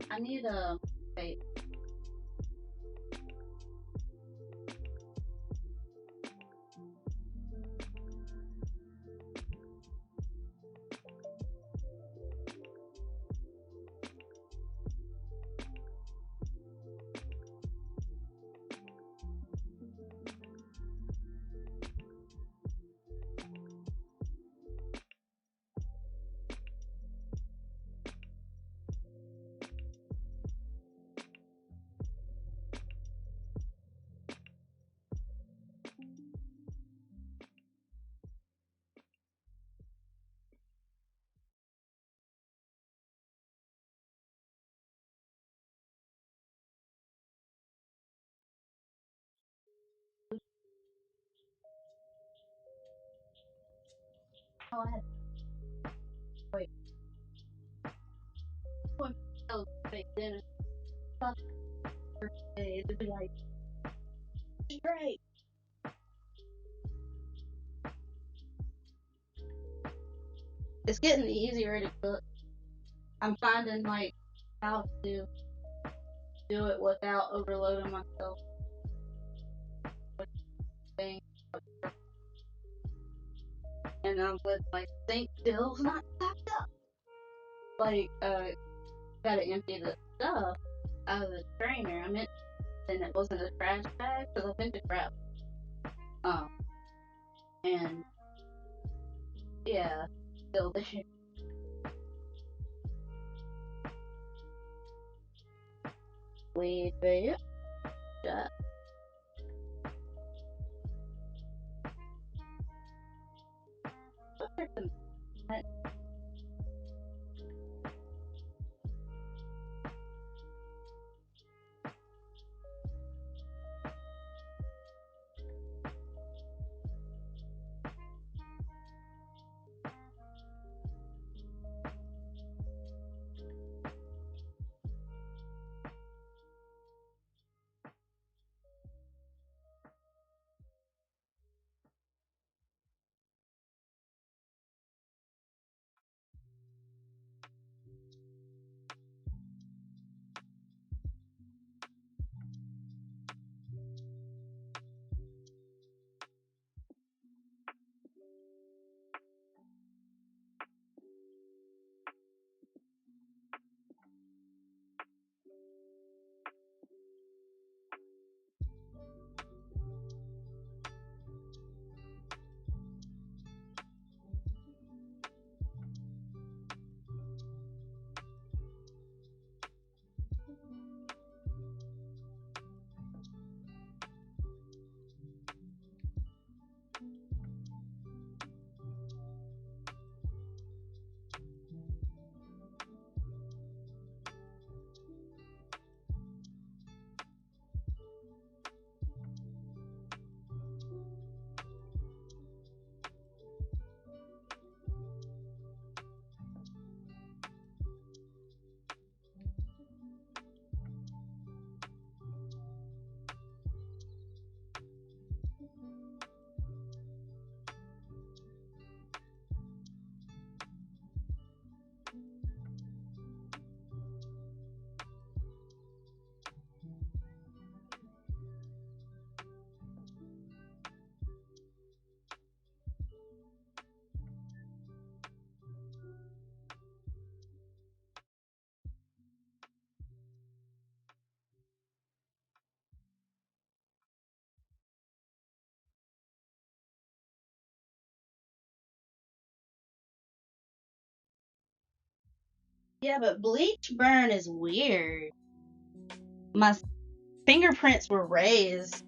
I need a vape. Oh, I had wait. One of those fake dinner stuff birthday, it'd be like great. It's getting easier to cook. I'm finding like how to do it without overloading myself with things. And with like sink bills not stocked up. Like gotta empty the stuff out of the strainer. I meant and it wasn't a trash bag because I think it's crap. And yeah, still there. Leave it. Shut. Yeah, but bleach burn is weird. My fingerprints were raised,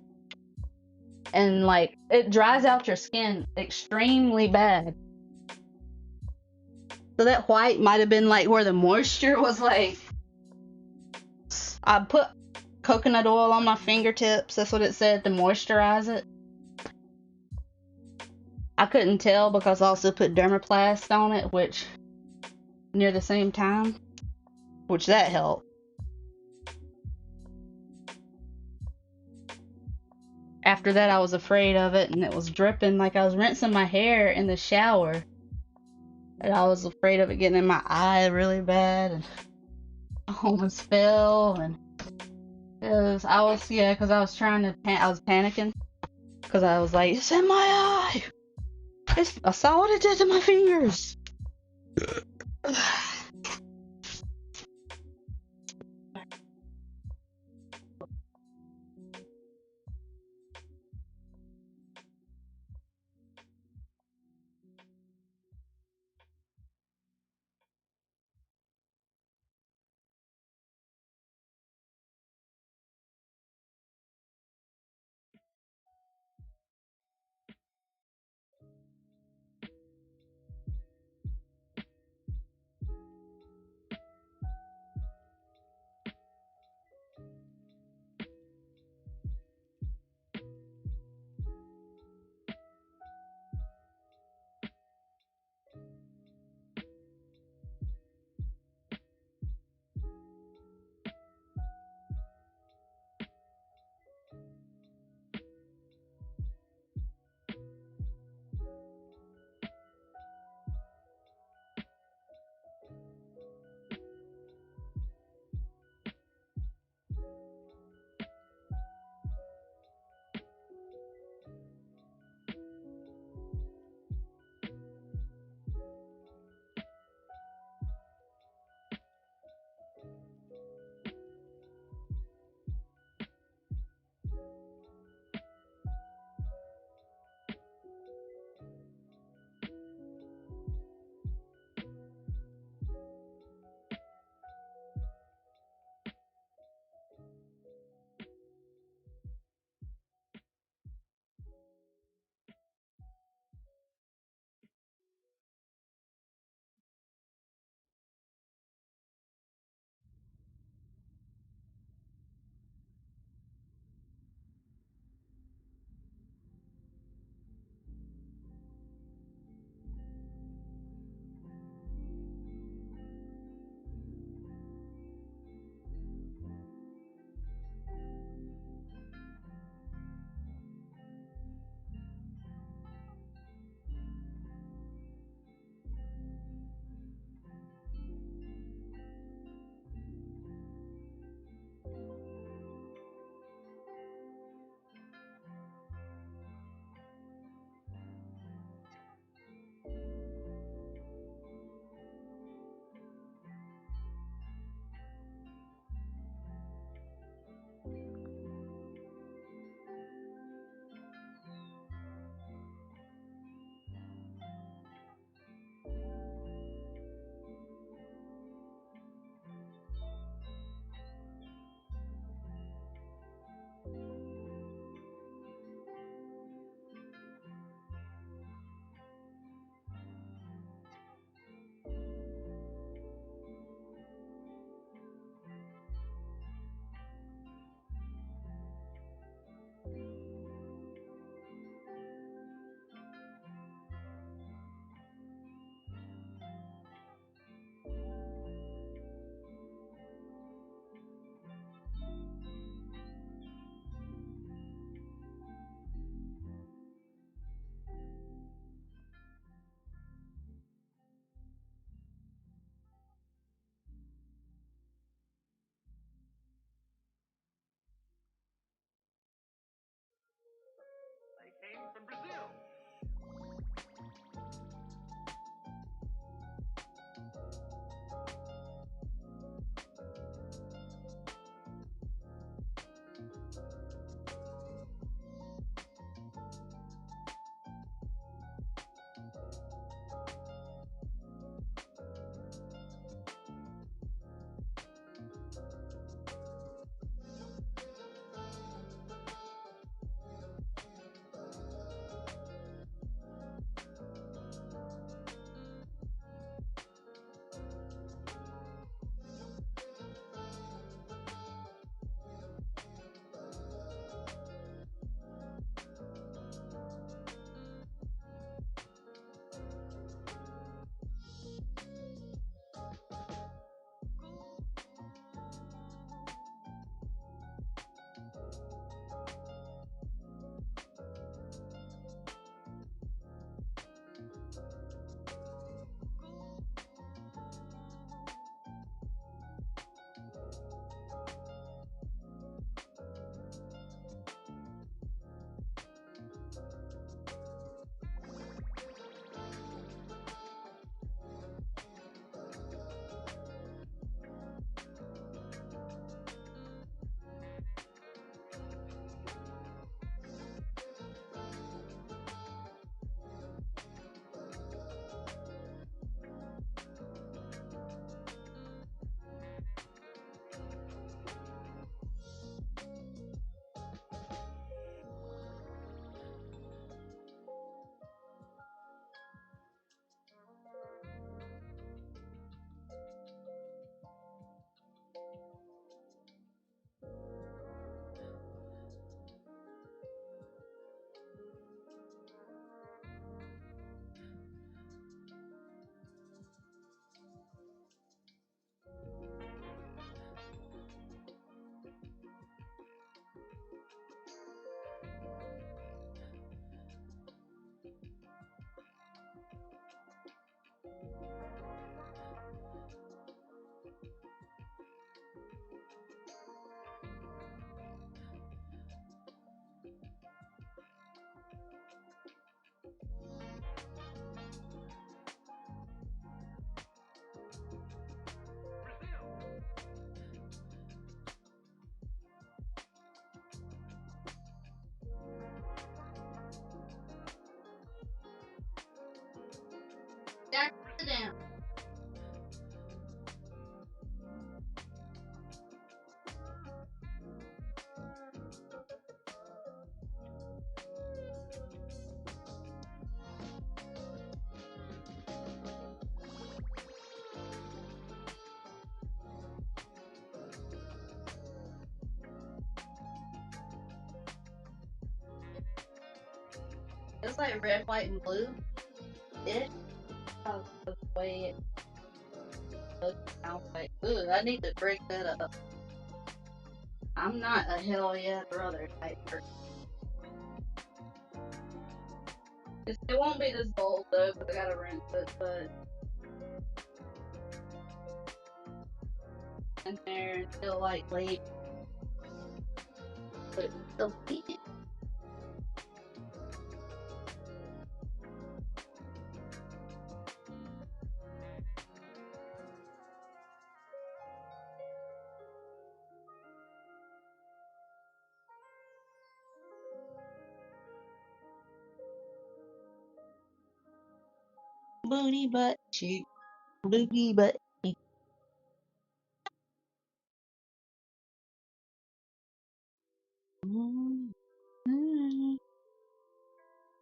and like it dries out your skin extremely bad. So that white might have been like where the moisture was like. I put coconut oil on my fingertips. That's what it said to moisturize it. I couldn't tell because I also put dermaplast on it, which near the same time, which that helped. After that, I was afraid of it, and it was dripping like I was rinsing my hair in the shower, and I was afraid of it getting in my eye really bad. And I almost fell, and because I was panicking because I was like, it's in my eye. I saw what it did to my fingers. Sit down. It's like red, white, and blue. It the way it looks sounds like. Ooh, I need to break that up. I'm not a hell yeah brother type person. It won't be this bold though, because I gotta rinse it, but in there until like late. But it's still decent. Booty butt cheek, booty butt cheek.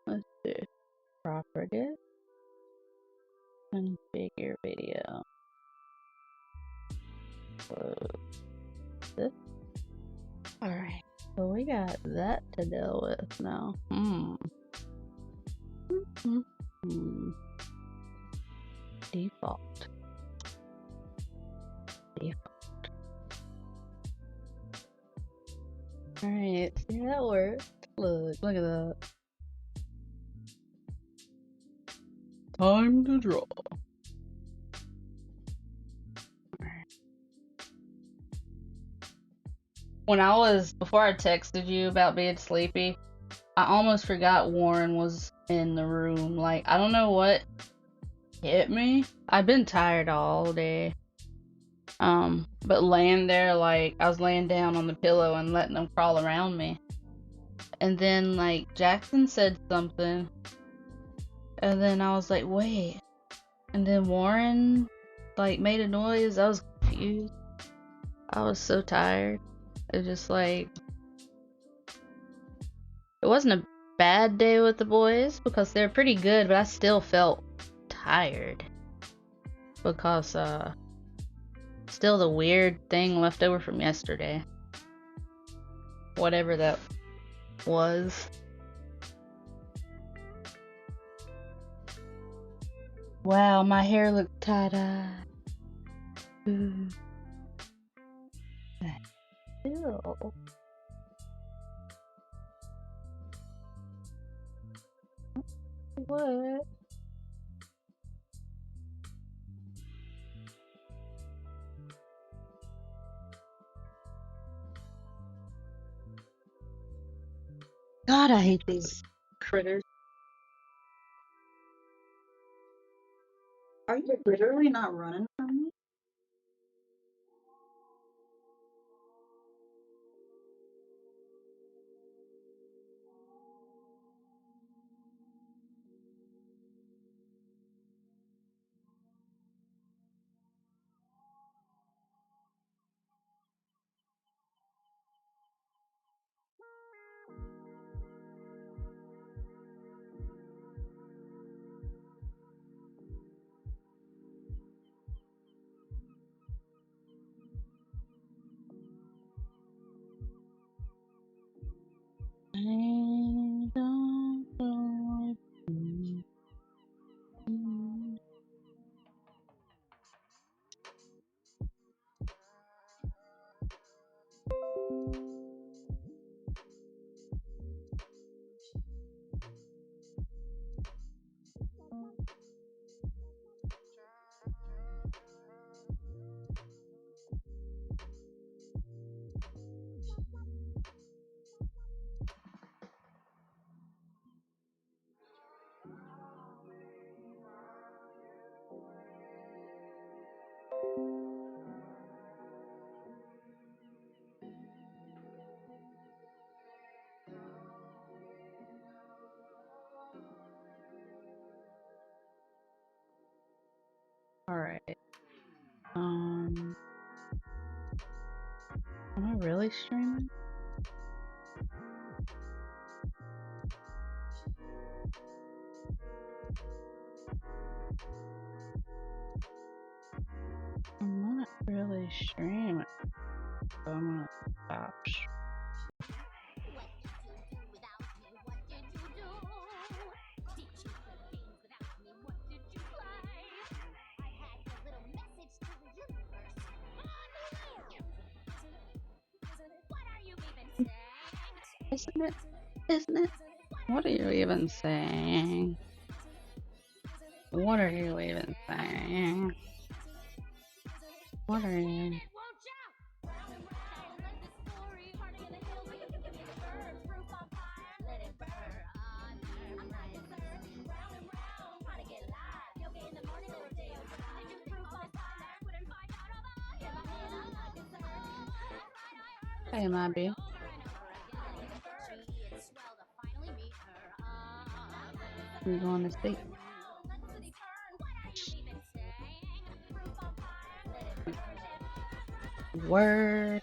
Let's do properties, configure video. Close this. Alright, so we got that to deal with now. Default. Alright, see how that works. Look at that. Time to draw. Before I texted you about being sleepy, I almost forgot Warren was in the room. Like, I don't know what hit me. I've been tired all day. But laying there, like, I was laying down on the pillow and letting them crawl around me. And then, like, Jackson said something. And then I was like, wait. And then Warren, like, made a noise. I was confused. I was so tired. It was just like, it wasn't a bad day with the boys because they're pretty good, but I still felt tired because still the weird thing left over from yesterday, whatever that was. Wow, my hair looks tie-dye. Ew. What? God, I hate these critters. Are you literally not running from me? I don't believe you. Alright. Am I really streaming? I'm not really streaming, so I'm gonna stop. Isn't it? Isn't it? What are you even saying? What are you even saying? What are you? Hey, Mabby. We're going to sleep. Word.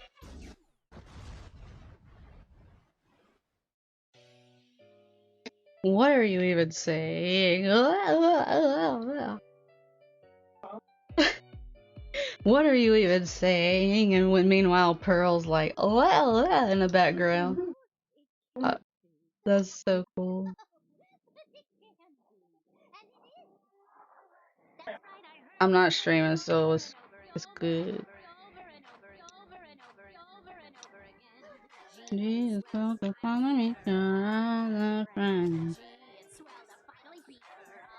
What are you even saying? What are you even saying? And when meanwhile Pearl's like, oh, in the background. That's so cool. I'm not streaming, so it's good. Jesus,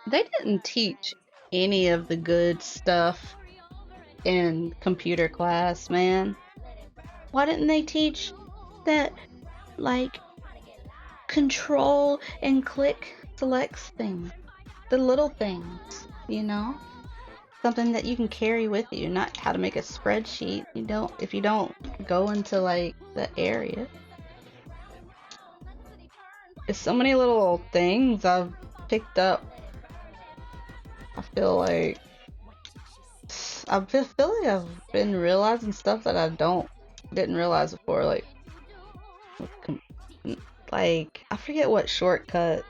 they didn't teach any of the good stuff in computer class, man. Why didn't they teach that, like, control and click selects things? The little things, you know? Something that you can carry with you, not how to make a spreadsheet. If you don't go into, like, the area. There's so many little things I've picked up. I feel like I've been realizing stuff that I didn't realize before, like I forget what shortcut,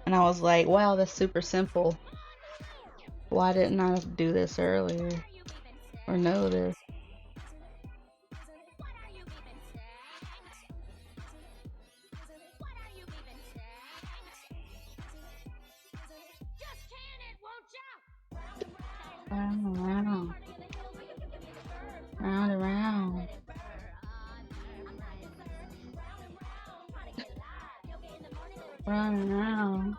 and I was like, wow, that's super simple. Why didn't I do this earlier or know this? Round and round. Round and round. Round and round.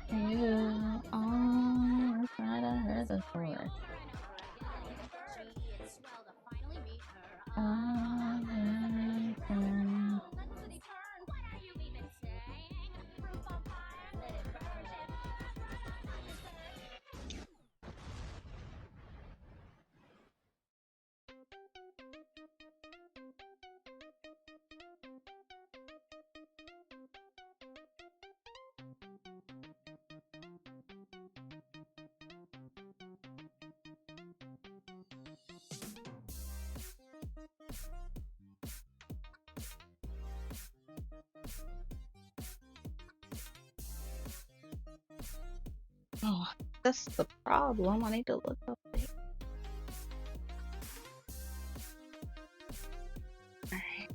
Yeah, oh, that's right, I heard this before. Oh, that's the problem. I need to look up there. Alright.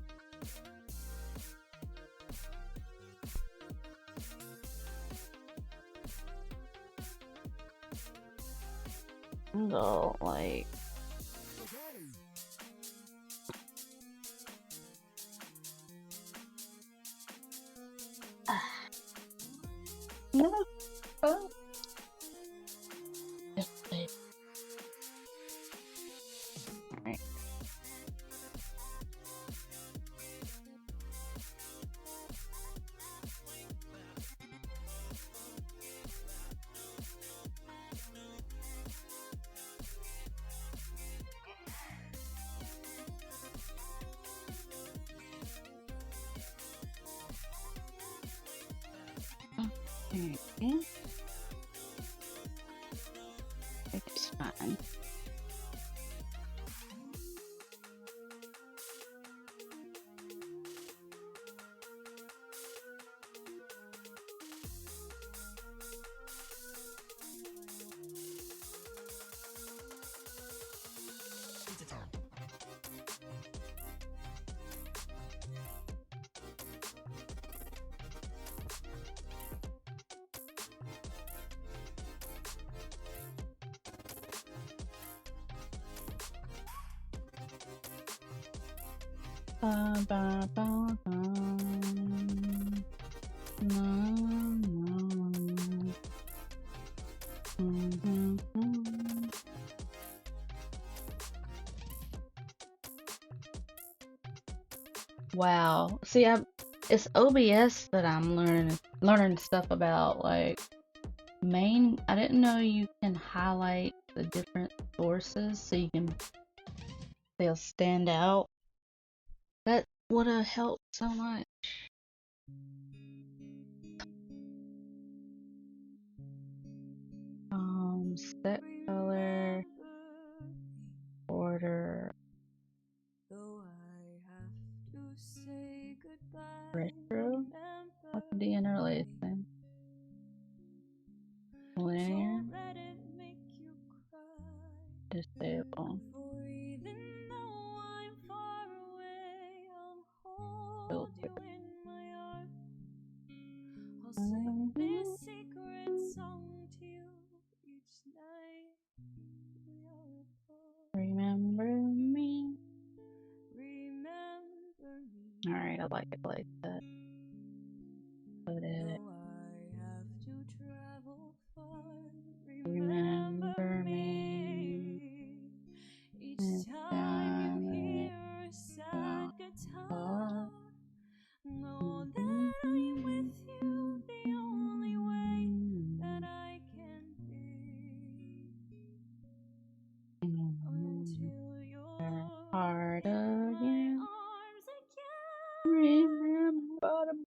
Go, like... No. Oh. Alright. Okay. fine. Ba, ba, ba, ba. Na, na. Mhm. Wow. See, it's OBS that I'm learning stuff about, like main. I didn't know you can highlight the different sources so they'll stand out. That would have helped so much. Set color, order, retro. What's the interlacing? Linear, disable. Filter. Remember me. Alright, I like it like that. Put it. Remember me. Each time it far. Know that I'm with you, the only way that I can be. Until you're hard again. Remember me.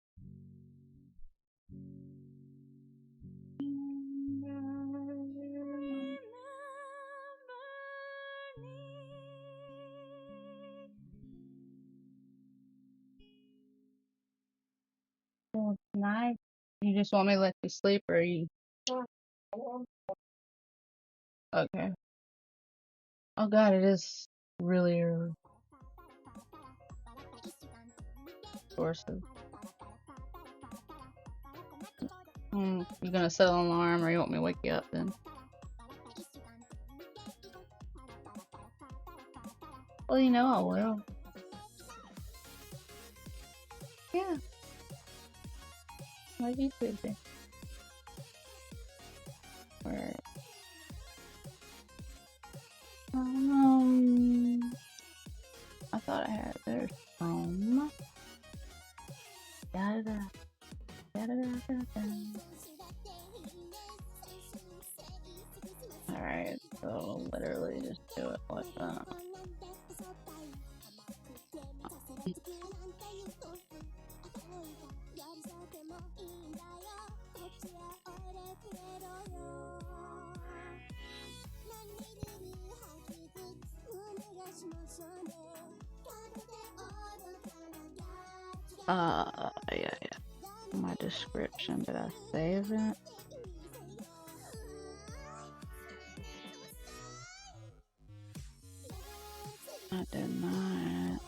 Well, tonight, you just want me to let you sleep, or you? Okay. Oh God, it is really early. Sources. You gonna set an alarm, or you want me to wake you up then? Well, you know I will. Yeah. Maybe Tuesday. Alright. I thought I had there's some. Da da da da da da da. Alright, so literally just do it like that. Yeah. My description, did I save it? I did not.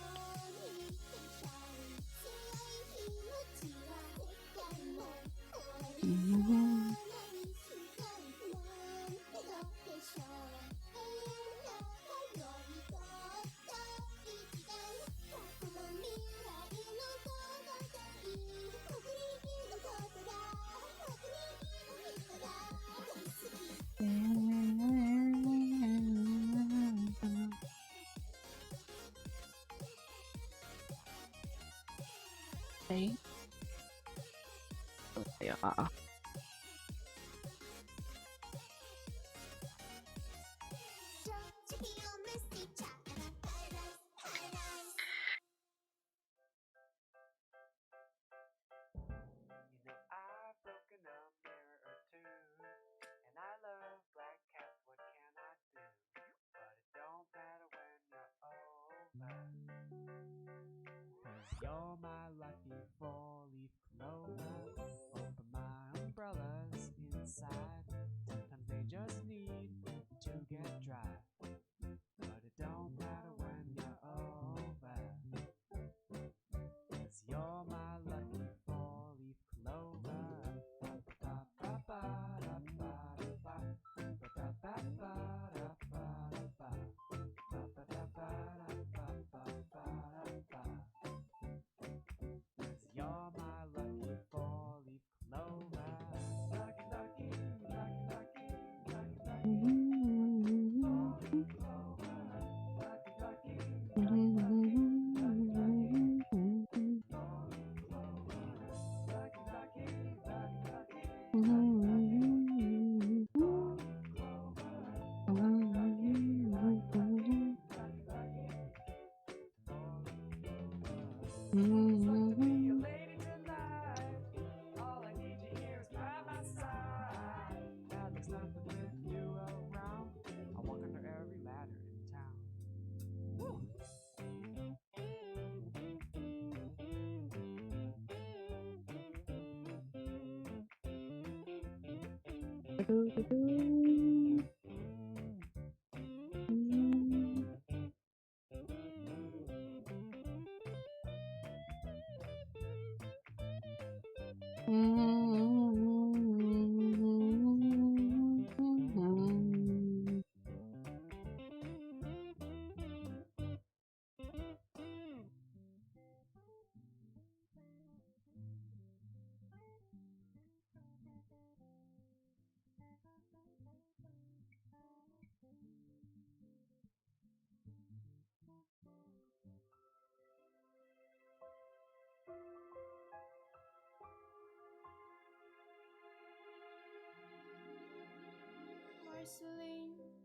See? Yeah. I've broken a mirror or two, and I love black cats, what can I do?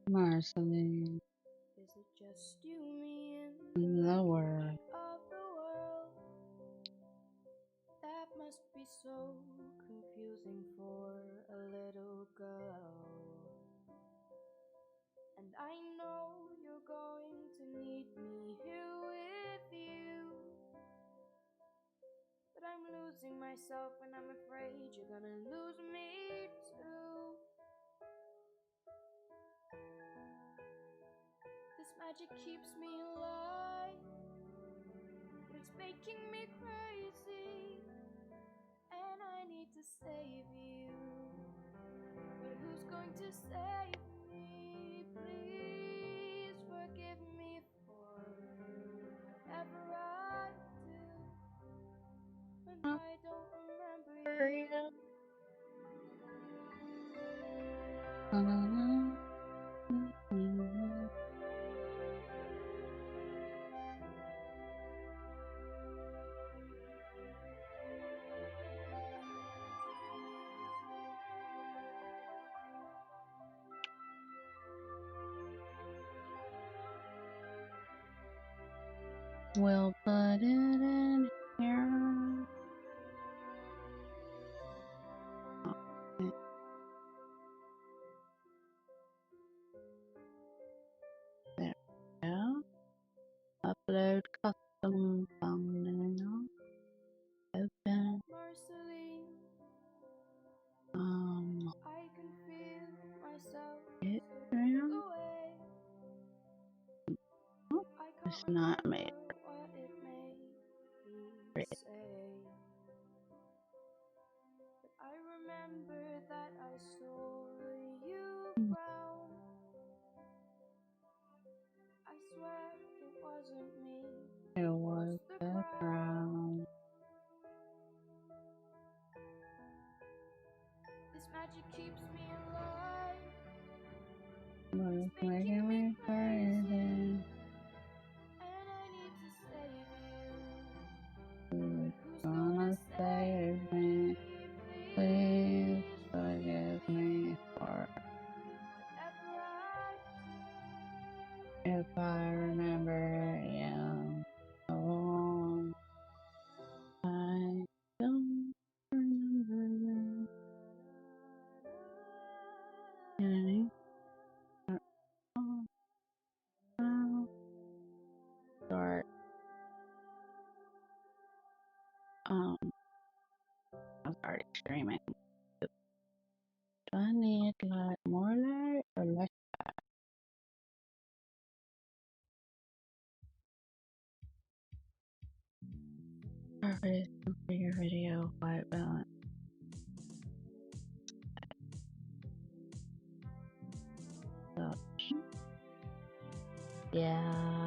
Marceline, is it just you, me, and the world? of the world? That must be so confusing for a little girl. And I know you're going to need me here with you, but I'm losing myself and I'm afraid you're gonna lose me too. This magic keeps me alive, but it's making me crazy, and I need to save you. But who's going to save me? Please forgive me for whatever I do when I don't remember you. We'll put it in here. Okay. There we go. Upload custom thumbnail. Open. Marceline, I can feel myself It slipping around. away. Oh, I it's can't not remember made. what it made me Great. say, but I remember that I saw you frown. I swear it wasn't me, It it was was the the crowd. crown. This magic keeps me alive, But it's it's making making me me crazy, crazy. and I need to save you. Who's Who's gonna gonna save save me? me? Please Please forgive forgive me me for whatever I do if I when I don't remember remember you. you. Oh, I don't remember you. Any now start. I was already streaming. Do I need like more light or less? Alright, configure video white balance. So, yeah.